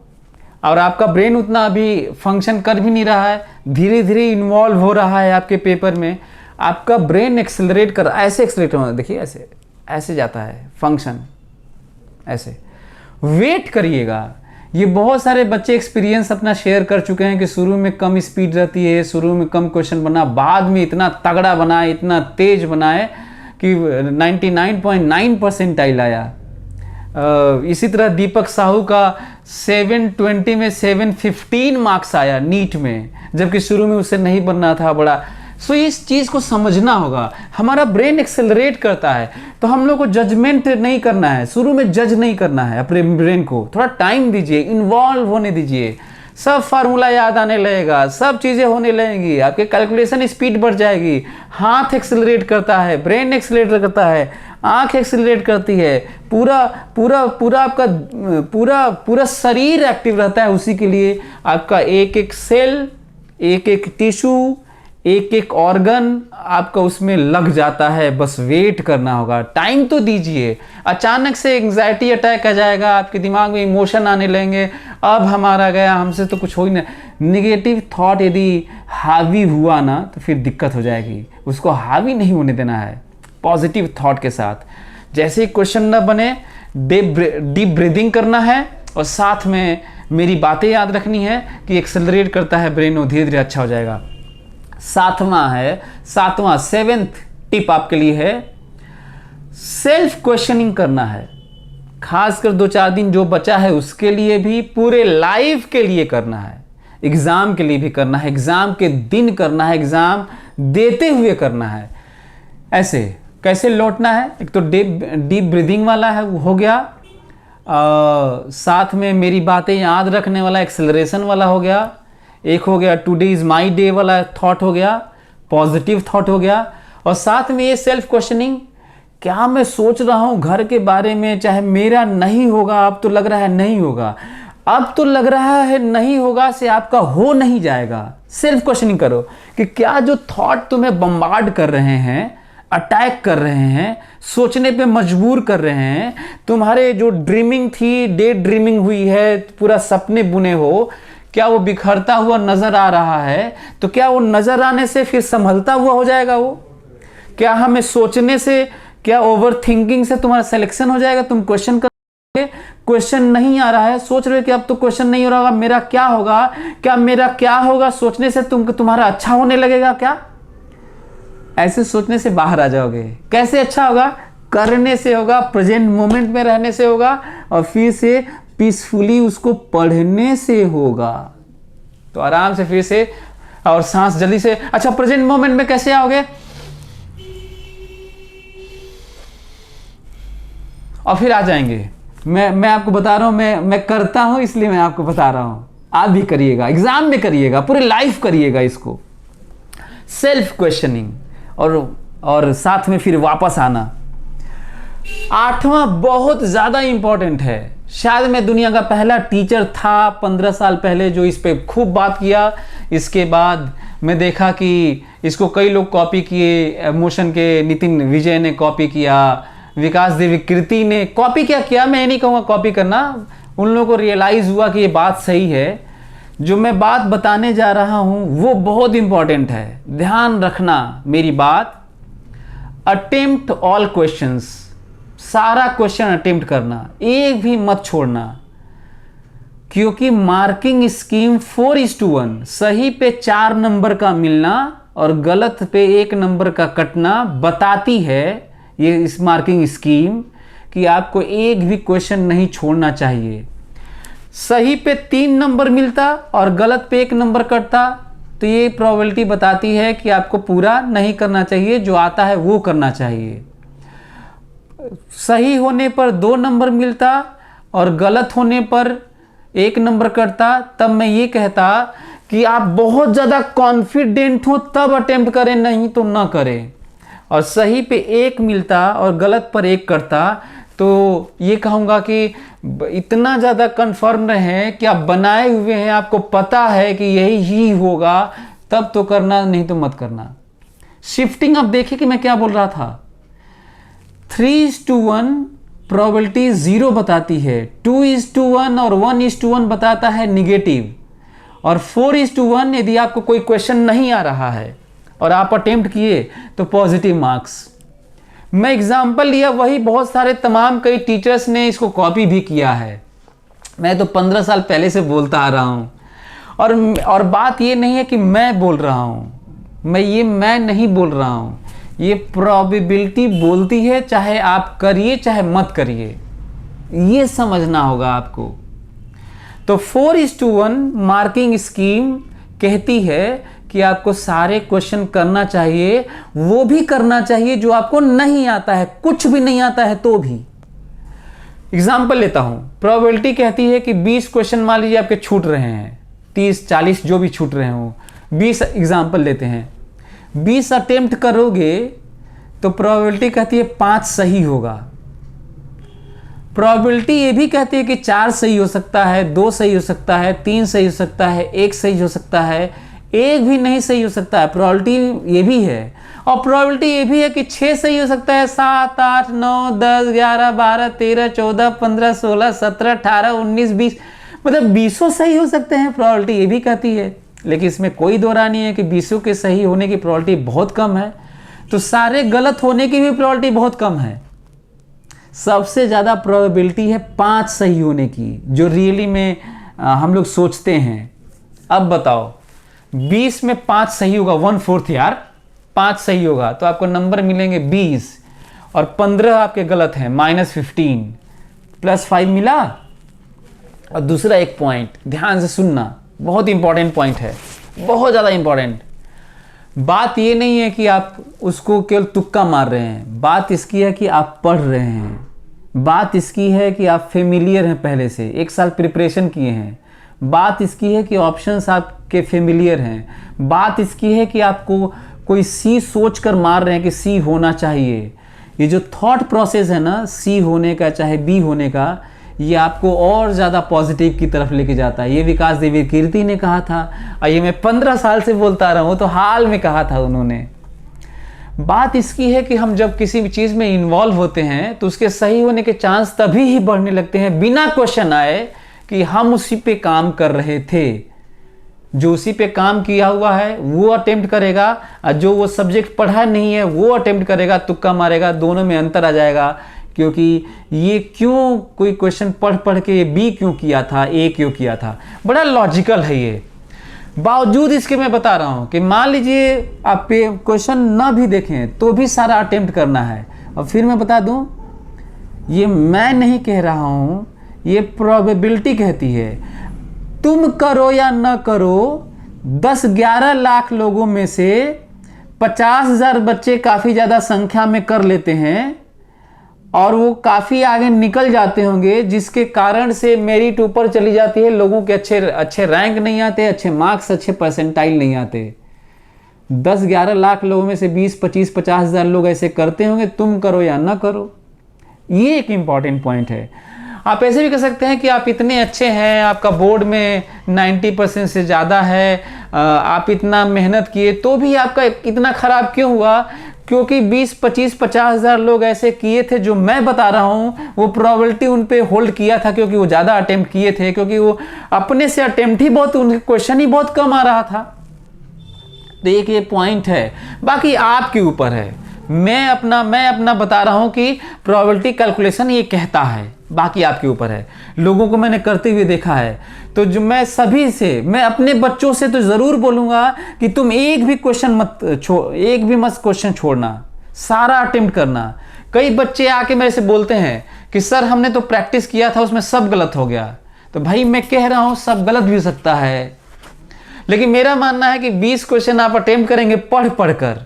Speaker 2: और आपका ब्रेन उतना अभी फंक्शन कर भी नहीं रहा है, धीरे धीरे इन्वॉल्व हो रहा है आपके पेपर में। आपका ब्रेन एक्सेलरेट कर, ऐसे एक्सेलरेट होना, देखिए ऐसे ऐसे जाता है फंक्शन, ऐसे वेट करिएगा। ये बहुत सारे बच्चे एक्सपीरियंस अपना शेयर कर चुके हैं कि शुरू में कम स्पीड रहती है, शुरू में कम क्वेश्चन बना, बाद में इतना तगड़ा बनाए, इतना तेज बनाए कि 99.9 परसेंटाइल आया। इसी तरह दीपक साहू का 720 में 715 मार्क्स आया नीट में, जबकि शुरू में उसे नहीं बनना था बड़ा। सो इस चीज़ को समझना होगा। हमारा ब्रेन एक्सेलरेट करता है तो हम लोग को जजमेंट नहीं करना है, शुरू में जज नहीं करना है अपने ब्रेन को। थोड़ा टाइम दीजिए, इन्वॉल्व होने दीजिए, सब फार्मूला याद आने लगेगा, सब चीज़ें होने लगेंगी, आपके कैलकुलेशन स्पीड बढ़ जाएगी। हाथ एक्सेलरेट करता है, ब्रेन एक्सेलरेट करता है, आँख एक्सेलरेट करती है, पूरा पूरा पूरा आपका पूरा शरीर एक्टिव रहता है। उसी के लिए आपका एक एक सेल, एक एक टिश्यू, एक एक ऑर्गन आपका उसमें लग जाता है। बस वेट करना होगा, टाइम तो दीजिए। अचानक से एंग्जाइटी अटैक आ जाएगा, आपके दिमाग में इमोशन आने लगेंगे, अब हमारा गया, हमसे तो कुछ हो ही नहीं। निगेटिव थॉट यदि हावी हुआ ना तो फिर दिक्कत हो जाएगी, उसको हावी नहीं होने देना है। पॉजिटिव थॉट के साथ जैसे ही क्वेश्चन ना बने, डीप ब्रीदिंग करना है और साथ में मेरी बातें याद रखनी है कि एक्सेलरेट करता है ब्रेन, और धीरे धीरे अच्छा हो जाएगा। सातवां 7th टिप आपके लिए है सेल्फ क्वेश्चनिंग करना है। खासकर 2-4 दिन जो बचा है उसके लिए भी, पूरे लाइफ के लिए करना है, एग्जाम के लिए भी करना है, एग्जाम के दिन करना है, एग्जाम देते हुए करना है। ऐसे कैसे लौटना है, एक तो डीप ब्रीदिंग वाला है वो हो गया, साथ में मेरी बातें याद रखने वाला एक्सेलरेशन वाला हो गया, एक हो गया टुडे इज माई डे वाला थॉट हो गया, पॉजिटिव थॉट हो गया, और साथ में ये सेल्फ क्वेश्चनिंग, क्या मैं सोच रहा हूँ घर के बारे में, चाहे मेरा नहीं होगा, अब तो लग रहा है नहीं होगा, अब तो लग रहा है नहीं होगा से आपका हो नहीं जाएगा। सेल्फ क्वेश्चनिंग करो कि क्या जो थॉट तुम्हें बम्बार्ड कर रहे हैं, अटैक कर रहे हैं, सोचने पे मजबूर कर रहे हैं, तुम्हारे जो ड्रीमिंग थी, डे ड्रीमिंग हुई है, पूरा सपने बुने हो, क्या वो बिखरता हुआ नजर आ रहा है? तो क्या वो नजर आने से फिर संभलता हुआ हो जाएगा वो? क्या हमें सोचने से, क्या ओवर थिंकिंग से तुम्हारा सिलेक्शन हो जाएगा? तुम क्वेश्चन करोगे, क्वेश्चन नहीं आ रहा है, सोच रहे हो कि अब तो क्वेश्चन नहीं हो रहा होगा, मेरा क्या होगा, क्या मेरा क्या होगा, सोचने से तुम्हारा अच्छा होने लगेगा क्या? ऐसे सोचने से बाहर आ जाओगे। कैसे अच्छा होगा? करने से होगा, प्रेजेंट मोमेंट में रहने से होगा, और फिर से पीसफुली उसको पढ़ने से होगा। तो आराम से फिर से, और सांस जल्दी से। अच्छा, प्रेजेंट मोमेंट में कैसे आओगे? और फिर आ जाएंगे। मैं आपको बता रहा हूं, मैं करता हूं इसलिए मैं आपको बता रहा हूं। आप भी करिएगा, एग्जाम में करिएगा, पूरी लाइफ करिएगा इसको, सेल्फ क्वेश्चनिंग, और साथ में फिर वापस आना। 8वां बहुत ज्यादा इंपॉर्टेंट है। शायद मैं दुनिया का पहला टीचर था 15 साल पहले जो इस पे खूब बात किया। इसके बाद मैं देखा कि इसको कई लोग कॉपी किए। मोशन के नितिन विजय ने कॉपी किया, विकास देवी कृति ने कॉपी किया। मैं ये नहीं कहूँगा कॉपी करना, उन लोगों को रियलाइज हुआ कि ये बात सही है। जो मैं बात बताने जा रहा हूँ वो बहुत इंपॉर्टेंट है, ध्यान रखना मेरी बात। अटेम्प्ट ऑल क्वेश्चंस, सारा क्वेश्चन अटेम्प्ट करना, एक भी मत छोड़ना, क्योंकि मार्किंग स्कीम 4:1, सही पे 4 नंबर का मिलना और गलत पे 1 नंबर का कटना बताती है ये इस मार्किंग स्कीम कि आपको एक भी क्वेश्चन नहीं छोड़ना चाहिए। सही पे 3 नंबर मिलता और गलत पे 1 नंबर कटता तो ये प्रोबेबिलिटी बताती है कि आपको पूरा नहीं करना चाहिए, जो आता है वो करना चाहिए। सही होने पर 2 नंबर मिलता और गलत होने पर 1 नंबर कटता, तब मैं ये कहता कि आप बहुत ज़्यादा कॉन्फिडेंट हो तब अटेम्प्ट करें, नहीं तो ना करें। और सही पे 1 मिलता और गलत पर 1 कटता तो ये कहूँगा कि इतना ज़्यादा कन्फर्म रहें कि आप बनाए हुए हैं, आपको पता है कि यही ही होगा, तब तो करना, नहीं तो मत करना। शिफ्टिंग, अब देखिए कि मैं क्या बोल रहा था। 3:1 प्रोबेबिलिटी 0 बताती है, 2:1 और 1:1 बताता है निगेटिव, और 4:1 यदि आपको कोई क्वेश्चन नहीं आ रहा है और आप अटेम्प्ट किए तो पॉजिटिव मार्क्स। मैं एग्जाम्पल लिया वही, बहुत सारे तमाम कई टीचर्स ने इसको कॉपी भी किया है। मैं तो 15 साल पहले से बोलता आ रहा हूँ। और बात ये नहीं है कि मैं बोल रहा हूँ, मैं नहीं बोल रहा हूँ, ये प्रोबेबिलिटी बोलती है, चाहे आप करिए चाहे मत करिए, ये समझना होगा आपको। तो 4:1 मार्किंग स्कीम कहती है कि आपको सारे क्वेश्चन करना चाहिए, वो भी करना चाहिए जो आपको नहीं आता है, कुछ भी नहीं आता है तो भी। एग्जाम्पल लेता हूं, प्रोबेबिलिटी कहती है कि 20 क्वेश्चन मान लीजिए आपके छूट रहे हैं, 30-40 जो भी छूट रहे हो, 20 एग्जाम्पल लेते हैं, 20 अटेम्प्ट करोगे तो प्रोबेबिलिटी कहती है 5 सही होगा। प्रोबेबिलिटी ये भी कहती है कि 4 सही हो सकता है, 2 सही हो सकता है, 3 सही हो सकता है, 1 सही हो सकता है, 1 भी नहीं सही हो सकता है। प्रोबेबिलिटी ये भी है, और प्रोबेबिलिटी ये भी है कि 6 सही हो सकता है, 7, 8, 9, 10, 11, 12, 13, 14, 15, 16, 17, 18, 19, 20, मतलब 20 सही हो सकते हैं, प्रोबेबिलिटी ये भी कहती है। लेकिन इसमें कोई दो राय नहीं है कि 20 के सही होने की प्रोबेबिलिटी बहुत कम है, तो सारे गलत होने की भी प्रोबेबिलिटी बहुत कम है। सबसे ज़्यादा प्रोबेबिलिटी है 5 सही होने की, जो रियली में हम लोग सोचते हैं। अब बताओ 20 में 5 सही होगा, 1/4 यार, 5 सही होगा तो आपको नंबर मिलेंगे 20, और 15 आपके गलत हैं, -15, +5 मिला। और दूसरा एक पॉइंट ध्यान से सुनना, बहुत इंपॉर्टेंट पॉइंट है, बहुत ज़्यादा इंपॉर्टेंट। बात ये नहीं है कि आप उसको केवल तुक्का मार रहे हैं, बात इसकी है कि आप पढ़ रहे हैं, बात इसकी है कि आप फेमिलियर हैं, पहले से 1 साल प्रिपरेशन किए हैं, बात इसकी है कि ऑप्शंस आपके फेमिलियर हैं, बात इसकी है कि आपको कोई सी सोच कर मार रहे हैं कि सी होना चाहिए। ये जो थॉट प्रोसेस है ना, सी होने का चाहे बी होने का, ये आपको और ज़्यादा पॉजिटिव की तरफ लेके जाता है। ये विकास देवी कीर्ति ने कहा था, और ये मैं 15 साल से बोलता रहा हूँ, तो हाल में कहा था उन्होंने। बात इसकी है कि हम जब किसी भी चीज़ में इन्वॉल्व होते हैं तो उसके सही होने के चांस तभी ही बढ़ने लगते हैं, बिना क्वेश्चन आए कि हम उसी पे काम कर रहे थे। जो उसी पे काम किया हुआ है वो अटेम्प्ट करेगा, और जो वो सब्जेक्ट पढ़ा नहीं है वो अटेम्प्ट करेगा, तुक्का मारेगा, दोनों में अंतर आ जाएगा। क्योंकि ये क्यों, कोई क्वेश्चन पढ़ के बी क्यों किया था, ए क्यों किया था, बड़ा लॉजिकल है ये। बावजूद इसके मैं बता रहा हूँ कि मान लीजिए आप क्वेश्चन ना भी देखें तो भी सारा अटेम्प्ट करना है, और फिर मैं बता दूं, ये मैं नहीं कह रहा हूं, ये प्रोबेबिलिटी कहती है। तुम करो या न करो, 10-11 लाख लोगों में से 50,000 बच्चे काफ़ी ज़्यादा संख्या में कर लेते हैं और वो काफ़ी आगे निकल जाते होंगे, जिसके कारण से मेरिट ऊपर चली जाती है, लोगों के अच्छे रैंक नहीं आते, अच्छे मार्क्स, अच्छे परसेंटाइल नहीं आते। 10-11 लाख लोगों में से 20-25-50,000 लोग ऐसे करते होंगे, तुम करो या ना करो। ये एक इम्पॉर्टेंट पॉइंट है। आप ऐसे भी कह सकते हैं कि आप इतने अच्छे हैं, आपका बोर्ड में 90% से ज़्यादा है, आप इतना मेहनत किए तो भी आपका इतना ख़राब क्यों हुआ? क्योंकि 20-25-50,000 लोग ऐसे किए थे जो मैं बता रहा हूँ, वो प्रोबेबिलिटी उन पे होल्ड किया था क्योंकि वो ज़्यादा अटेम्प्ट किए थे, क्योंकि वो अपने से अटेम्प्ट ही बहुत, उनके क्वेश्चन ही बहुत कम आ रहा था। तो एक ये पॉइंट है, बाकी आपके ऊपर है। मैं अपना बता रहा हूँ कि प्रोबेबिलिटी कैलकुलेशन ये कहता है, बाकी आपके ऊपर है। लोगों को मैंने करते हुए देखा है, तो जो मैं सभी से, मैं अपने बच्चों से तो ज़रूर बोलूँगा कि तुम एक भी क्वेश्चन छोड़ना, सारा अटेम्प्ट करना। कई बच्चे आके मेरे से बोलते हैं कि सर हमने तो प्रैक्टिस किया था, उसमें सब गलत हो गया। तो भाई मैं कह रहा हूँ सब गलत भी हो सकता है, लेकिन मेरा मानना है कि 20 क्वेश्चन आप अटेम्प्ट करेंगे पढ़ कर,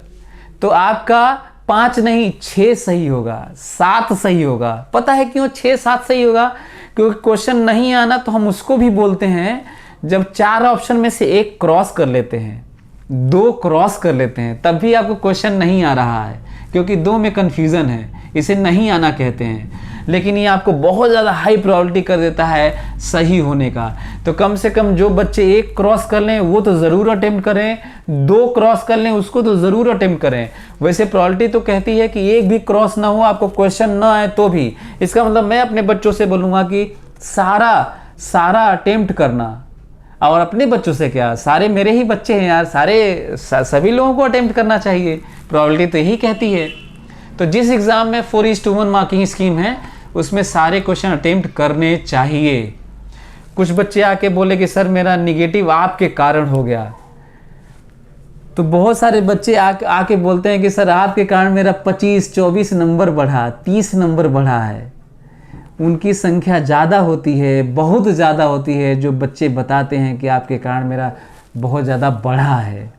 Speaker 2: तो आपका 5 नहीं 6 सही होगा, 7 सही होगा। पता है क्यों 6-7 सही होगा? क्योंकि क्वेश्चन नहीं आना तो हम उसको भी बोलते हैं जब 4 ऑप्शन में से 1 क्रॉस कर लेते हैं, 2 क्रॉस कर लेते हैं, तब भी आपको क्वेश्चन नहीं आ रहा है, क्योंकि 2 में कन्फ्यूज़न है, इसे नहीं आना कहते हैं। लेकिन ये आपको बहुत ज़्यादा हाई प्रोबेबिलिटी कर देता है सही होने का। तो कम से कम जो बच्चे 1 क्रॉस कर लें वो तो ज़रूर अटेम्प्ट करें, 2 क्रॉस कर लें उसको तो ज़रूर अटेम्प्ट करें। वैसे प्रोबेबिलिटी तो कहती है कि 1 भी क्रॉस ना हो, आपको क्वेश्चन ना आए तो भी। इसका मतलब मैं अपने बच्चों से बोलूँगा कि सारा अटेम्प्ट करना। और अपने बच्चों से क्या, सारे मेरे ही बच्चे हैं यार, सभी लोगों को अटेम्प्ट करना चाहिए, प्रोबेबिलिटी तो यही कहती है। तो जिस एग्ज़ाम में 4:1 मार्किंग स्कीम है, उसमें सारे क्वेश्चन अटेम्प्ट करने चाहिए। कुछ बच्चे आके बोले कि सर मेरा निगेटिव आपके कारण हो गया, तो बहुत सारे बच्चे आके बोलते हैं कि सर आपके कारण मेरा 25-24 नंबर बढ़ा, 30 नंबर बढ़ा है। उनकी संख्या ज़्यादा होती है, बहुत ज़्यादा होती है, जो बच्चे बताते हैं कि आपके कारण मेरा बहुत ज़्यादा बढ़ा है।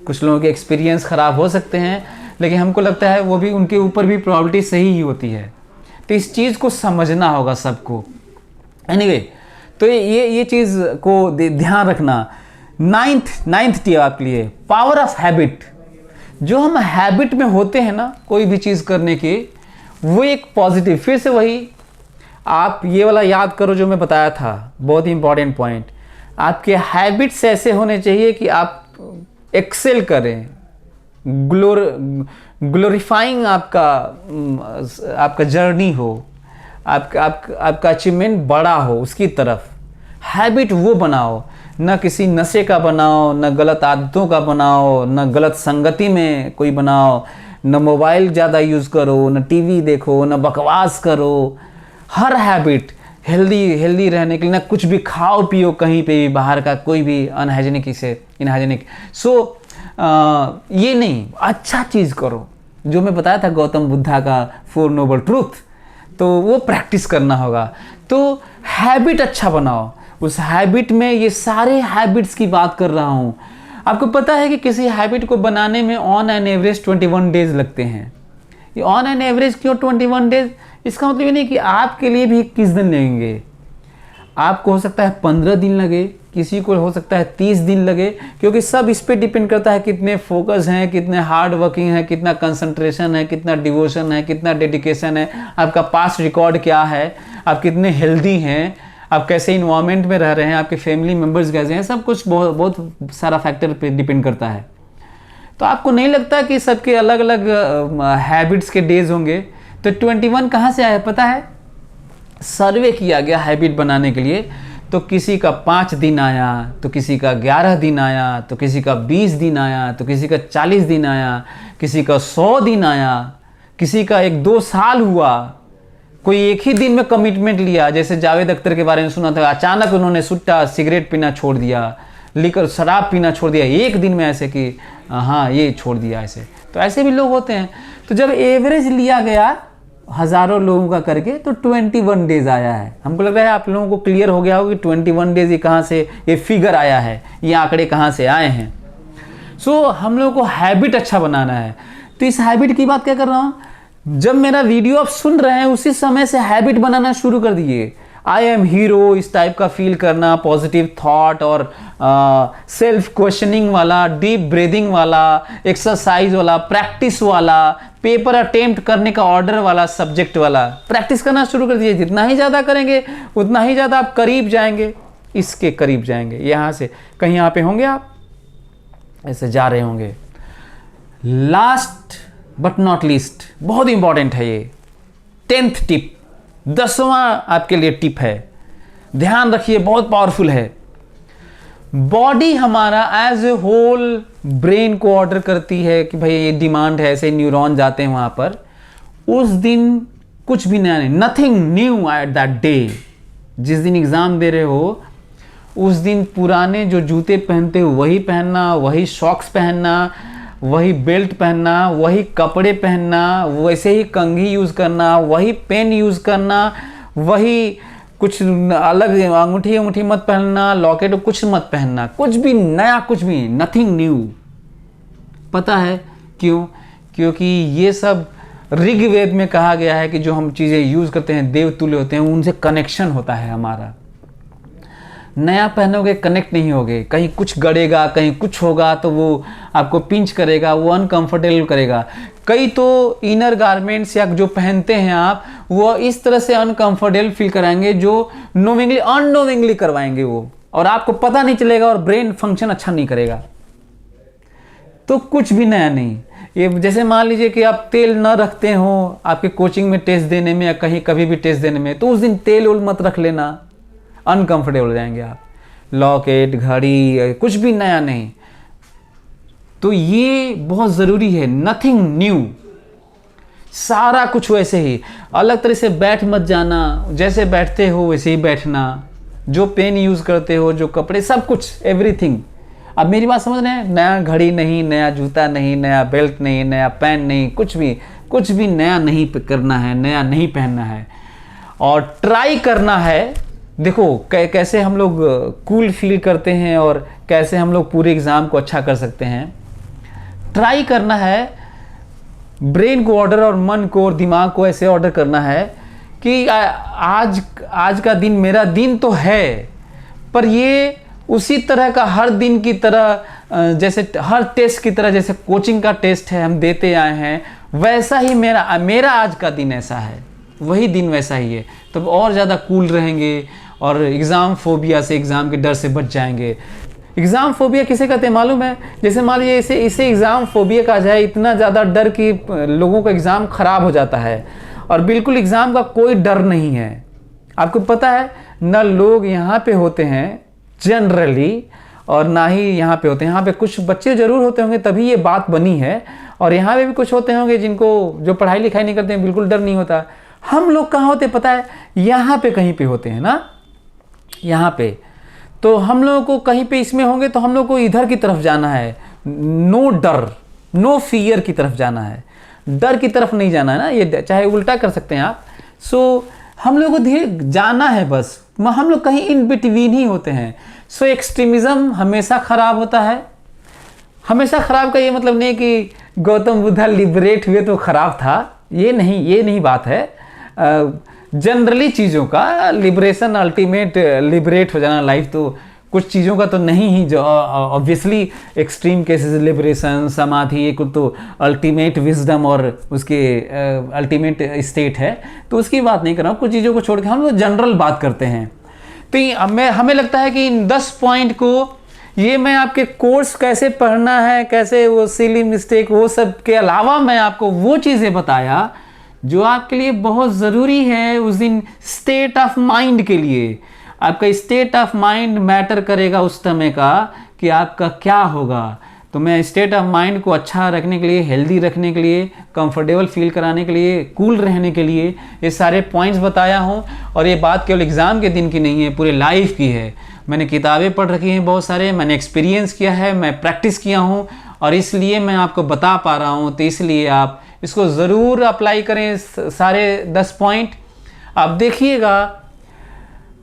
Speaker 2: कुछ लोगों के एक्सपीरियंस ख़राब हो सकते हैं, लेकिन हमको लगता है वो भी, उनके ऊपर भी प्रोबेबिलिटी सही ही होती है। तो इस चीज़ को समझना होगा सबको। एनीवे, तो ये चीज़ को ध्यान रखना। नाइन्थ टिप आपके लिए, पावर ऑफ हैबिट। जो हम हैबिट में होते हैं ना कोई भी चीज़ करने के, वो एक पॉजिटिव, फिर से वही आप ये वाला याद करो जो मैं बताया था, बहुत ही इंपॉर्टेंट पॉइंट। आपके हैबिट्स ऐसे होने चाहिए कि आप एक्सेल करें, ग्लोरीफाइंग आपका जर्नी हो, आपका अचीवमेंट बड़ा हो, उसकी तरफ हैबिट वो बनाओ। न किसी नशे का बनाओ, न गलत आदतों का बनाओ, न गलत संगति में कोई बनाओ, न मोबाइल ज़्यादा यूज़ करो, न टीवी देखो, न बकवास करो। हर हैबिट हेल्दी रहने के लिए, ना कुछ भी खाओ पियो कहीं पे भी बाहर का, कोई भी अनहाइजेनिक इनहाइजेनिक। ये नहीं, अच्छा चीज़ करो। जो मैं बताया था गौतम बुद्धा का 4 नोबल ट्रूथ, तो वो प्रैक्टिस करना होगा। तो हैबिट अच्छा बनाओ। उस हैबिट में, ये सारे हैबिट्स की बात कर रहा हूँ। आपको पता है कि किसी हैबिट को बनाने में ऑन एन एवरेज 21 डेज लगते हैं। ये ऑन एन एवरेज क्यों 21 डेज? इसका मतलब ये नहीं कि आपके लिए भी 21 दिन लगेंगे। आपको हो सकता है 15 दिन लगे, किसी को हो सकता है 30 दिन लगे, क्योंकि सब इस पे डिपेंड करता है कितने फोकस हैं, कितने हार्ड वर्किंग है, कितना कंसंट्रेशन है, कितना डिवोशन है, कितना डेडिकेशन है, आपका पास्ट रिकॉर्ड क्या है, आप कितने हेल्दी हैं, आप कैसे इन्वायरमेंट में रह रहे हैं, आपके फैमिली मेम्बर्स कैसे हैं, सब कुछ बहुत सारा फैक्टर पे डिपेंड करता है। तो आपको नहीं लगता कि सबके अलग अलग हैबिट्स के डेज होंगे? तो 21 कहाँ से आया पता है? सर्वे किया गया हैबिट बनाने के लिए। तो किसी का 5 दिन आया, तो किसी का 11 दिन आया, तो किसी का 20 दिन आया, तो किसी का 40 दिन आया, किसी का 100 दिन आया, किसी का 1-2 साल हुआ। कोई एक ही दिन में कमिटमेंट लिया, जैसे जावेद अख्तर के बारे में सुना था, अचानक उन्होंने सुट्टा सिगरेट पीना छोड़ दिया, लिकर शराब पीना छोड़ दिया एक दिन में, ऐसे कि हाँ ये छोड़ दिया ऐसे, तो ऐसे भी लोग होते हैं। तो जब एवरेज लिया गया हज़ारों लोगों का करके तो 21 डेज आया है। हमको लग रहा है आप लोगों को क्लियर हो गया होगा कि 21 डेज ये कहाँ से ये फिगर आया है, ये आंकड़े कहाँ से आए हैं। सो हम लोगों को हैबिट अच्छा बनाना है। तो इस हैबिट की बात क्या कर रहा हूँ, जब मेरा वीडियो आप सुन रहे हैं उसी समय से हैबिट बनाना शुरू कर दिए। आई एम हीरो इस टाइप का फील करना, पॉजिटिव थॉट और सेल्फ क्वेश्चनिंग वाला, डीप ब्रीदिंग वाला, एक्सरसाइज वाला, प्रैक्टिस वाला, पेपर अटेम्प्ट करने का ऑर्डर वाला, सब्जेक्ट वाला प्रैक्टिस करना शुरू कर दिए। जितना ही ज़्यादा करेंगे उतना ही ज़्यादा आप करीब जाएंगे, इसके करीब जाएंगे। यहाँ से कहीं यहाँ पे होंगे आप, ऐसे जा रहे होंगे। लास्ट बट नॉट लीस्ट, बहुत इंपॉर्टेंट है ये 10th टिप, 10वां आपके लिए टिप है, ध्यान रखिए, बहुत पावरफुल है। बॉडी हमारा एज ए होल ब्रेन को ऑर्डर करती है कि भाई ये डिमांड है, ऐसे न्यूरॉन जाते हैं वहां पर। उस दिन कुछ भी नया नहीं, nothing new at that day. जिस दिन एग्जाम दे रहे हो उस दिन पुराने जो जूते पहनते हो वही पहनना, वही सॉक्स पहनना, वही बेल्ट पहनना, वही कपड़े पहनना, वैसे ही कंघी यूज़ करना, वही पेन यूज़ करना, वही कुछ अलग अंगूठी मत पहनना, लॉकेट कुछ मत पहनना, कुछ भी नया, कुछ भी, नथिंग न्यू। पता है क्यों? क्योंकि ये सब ऋग्वेद में कहा गया है कि जो हम चीज़ें यूज़ करते हैं देवतुल्य होते हैं, उनसे कनेक्शन होता है हमारा। नया पहनोगे कनेक्ट नहीं होगे, कहीं कुछ गड़ेगा, कहीं कुछ होगा तो वो आपको पिंच करेगा, वो अनकंफर्टेबल करेगा। कई तो इनर गारमेंट्स या जो पहनते हैं आप, वो इस तरह से अनकंफर्टेबल फील कराएंगे जो नोविंगली अननोविंगली करवाएंगे वो, और आपको पता नहीं चलेगा और ब्रेन फंक्शन अच्छा नहीं करेगा। तो कुछ भी नया नहीं। ये जैसे मान लीजिए कि आप तेल ना रखते हो आपके कोचिंग में टेस्ट देने में या कहीं कभी भी टेस्ट देने में, तो उस दिन तेल उल मत रख लेना, अनकंफर्टेबल हो जाएंगे आप। लॉकेट, घड़ी, कुछ भी नया नहीं। तो ये बहुत ज़रूरी है, नथिंग न्यू, सारा कुछ वैसे ही। अलग तरह से बैठ मत जाना, जैसे बैठते हो वैसे ही बैठना, जो पेन यूज़ करते हो, जो कपड़े, सब कुछ, एवरीथिंग। अब मेरी बात समझ रहे हैं? नया घड़ी नहीं, नया जूता नहीं, नया बेल्ट नहीं, नया पेन नहीं, कुछ भी नया नहीं करना है, नया नहीं पहनना है। और ट्राई करना है, देखो कैसे हम लोग कूल फील करते हैं और कैसे हम लोग पूरे एग्ज़ाम को अच्छा कर सकते हैं। ट्राई करना है, ब्रेन को ऑर्डर और मन को और दिमाग को ऐसे ऑर्डर करना है कि आज का दिन मेरा दिन तो है, पर ये उसी तरह का हर दिन की तरह, जैसे हर टेस्ट की तरह, जैसे कोचिंग का टेस्ट है हम देते आए हैं, वैसा ही मेरा आज का दिन ऐसा है, वही दिन वैसा ही है। तो और ज़्यादा कूल रहेंगे और एग्ज़ाम फोबिया से, एग्ज़ाम के डर से बच जाएंगे। एग्ज़ाम फोबिया किसे कहते हैं मालूम है? जैसे मान लीजिए इसे एग्ज़ाम फोबिया कहा जाए, इतना ज़्यादा डर कि लोगों का एग्ज़ाम ख़राब हो जाता है और बिल्कुल एग्ज़ाम का कोई डर नहीं है। आपको पता है ना, लोग यहाँ पे होते हैं जनरली और ना ही यहाँ पे होते हैं। यहाँ पे कुछ बच्चे ज़रूर होते होंगे तभी ये बात बनी है, और यहाँ पे भी कुछ होते होंगे जिनको, जो पढ़ाई लिखाई नहीं करते हैं, बिल्कुल डर नहीं होता। हम लोग कहाँ होते पता है? यहाँ पे कहीं पे होते हैं ना, यहाँ पे। तो हम लोगों को कहीं पे इसमें होंगे तो हम लोग को इधर की तरफ जाना है, नो डर, नो फियर की तरफ जाना है, डर की तरफ नहीं जाना है ना। ये चाहे उल्टा कर सकते हैं आप। सो हम लोग को धीरे जाना है, बस हम लोग कहीं इन बिटवीन ही होते हैं। सो एक्सट्रीमिज्म हमेशा ख़राब होता है। हमेशा ख़राब का ये मतलब नहीं कि गौतम बुद्धा लिबरेट हुए तो ख़राब था, ये नहीं बात है। जनरली चीज़ों का लिबरेशन, अल्टीमेट लिबरेट हो जाना लाइफ, तो कुछ चीज़ों का तो नहीं ही, जो ऑब्वियसली एक्सट्रीम केसेस लिबरेशन, समाधि, एक तो अल्टीमेट विजडम और उसके अल्टीमेट स्टेट है, तो उसकी बात नहीं कर रहा हूँ। कुछ चीज़ों को छोड़ के हम लोग जनरल बात करते हैं। तो हमें लगता है कि इन 10 पॉइंट को, ये मैं आपके कोर्स कैसे पढ़ना है, कैसे वो सिली मिस्टेक, वो सब के अलावा मैं आपको वो चीज़ें बताया जो आपके लिए बहुत ज़रूरी है उस दिन स्टेट ऑफ माइंड के लिए। आपका स्टेट ऑफ माइंड मैटर करेगा उस समय का कि आपका क्या होगा। तो मैं स्टेट ऑफ माइंड को अच्छा रखने के लिए, हेल्दी रखने के लिए, कंफर्टेबल फील कराने के लिए, कूल रहने के लिए ये सारे पॉइंट्स बताया हूँ। और ये बात केवल एग्ज़ाम के दिन की नहीं है, पूरे लाइफ की है। मैंने किताबें पढ़ रखी हैं बहुत सारे, मैंने एक्सपीरियंस किया है, मैं प्रैक्टिस किया हूँ और इसलिए मैं आपको बता पा रहा हूँ। तो इसलिए आप इसको ज़रूर अप्लाई करें सारे 10 पॉइंट। आप देखिएगा,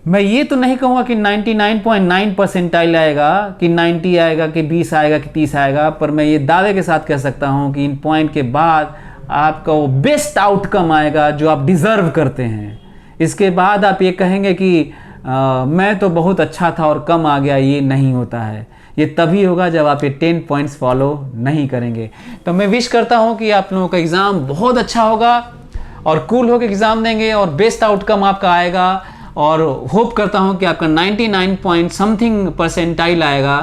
Speaker 2: मैं ये तो नहीं कहूँगा कि 99.9 परसेंटाइल आएगा, कि 90 आएगा, कि 20 आएगा, कि 30 आएगा, पर मैं ये दावे के साथ कह सकता हूँ कि इन पॉइंट के बाद आपका वो बेस्ट आउटकम आएगा जो आप डिज़र्व करते हैं। इसके बाद आप ये कहेंगे कि मैं तो बहुत अच्छा था और कम आ गया। ये नहीं होता है, ये तभी होगा जब आप ये 10 पॉइंट्स फॉलो नहीं करेंगे। तो मैं विश करता हूँ कि आप लोगों का एग्ज़ाम बहुत अच्छा होगा और कूल होकर एग्ज़ाम देंगे और बेस्ट आउटकम आपका आएगा। और होप करता हूँ कि आपका 99 पॉइंट समथिंग परसेंटाइल आएगा।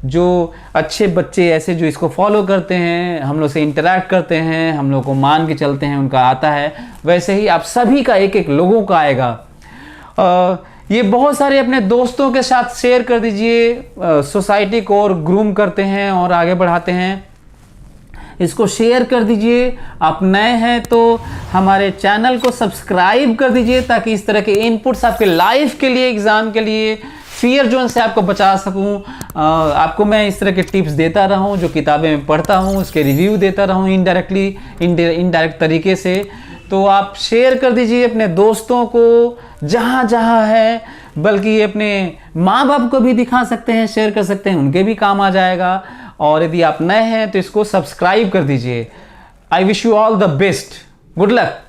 Speaker 2: जो अच्छे बच्चे ऐसे जो इसको फॉलो करते हैं, हम लोग से इंटरेक्ट करते हैं, हम लोग को मान के चलते हैं, उनका आता है। वैसे ही आप सभी का एक एक लोगों का आएगा। ये बहुत सारे अपने दोस्तों के साथ शेयर कर दीजिए। सोसाइटी को और ग्रूम करते हैं और आगे बढ़ाते हैं, इसको शेयर कर दीजिए। आप नए हैं तो हमारे चैनल को सब्सक्राइब कर दीजिए ताकि इस तरह के इनपुट्स आपके लाइफ के लिए, एग्ज़ाम के लिए, फियर जोन से आपको बचा सकूं। आपको मैं इस तरह के टिप्स देता रहूं, जो किताबें मैं पढ़ता हूं उसके रिव्यू देता रहूं इनडायरेक्ट तरीके से। तो आप शेयर कर दीजिए अपने दोस्तों को जहाँ जहाँ है, बल्कि अपने माँ बाप को भी दिखा सकते हैं, शेयर कर सकते हैं, उनके भी काम आ जाएगा। और यदि आप नए हैं तो इसको सब्सक्राइब कर दीजिए। I wish you all the best, good luck.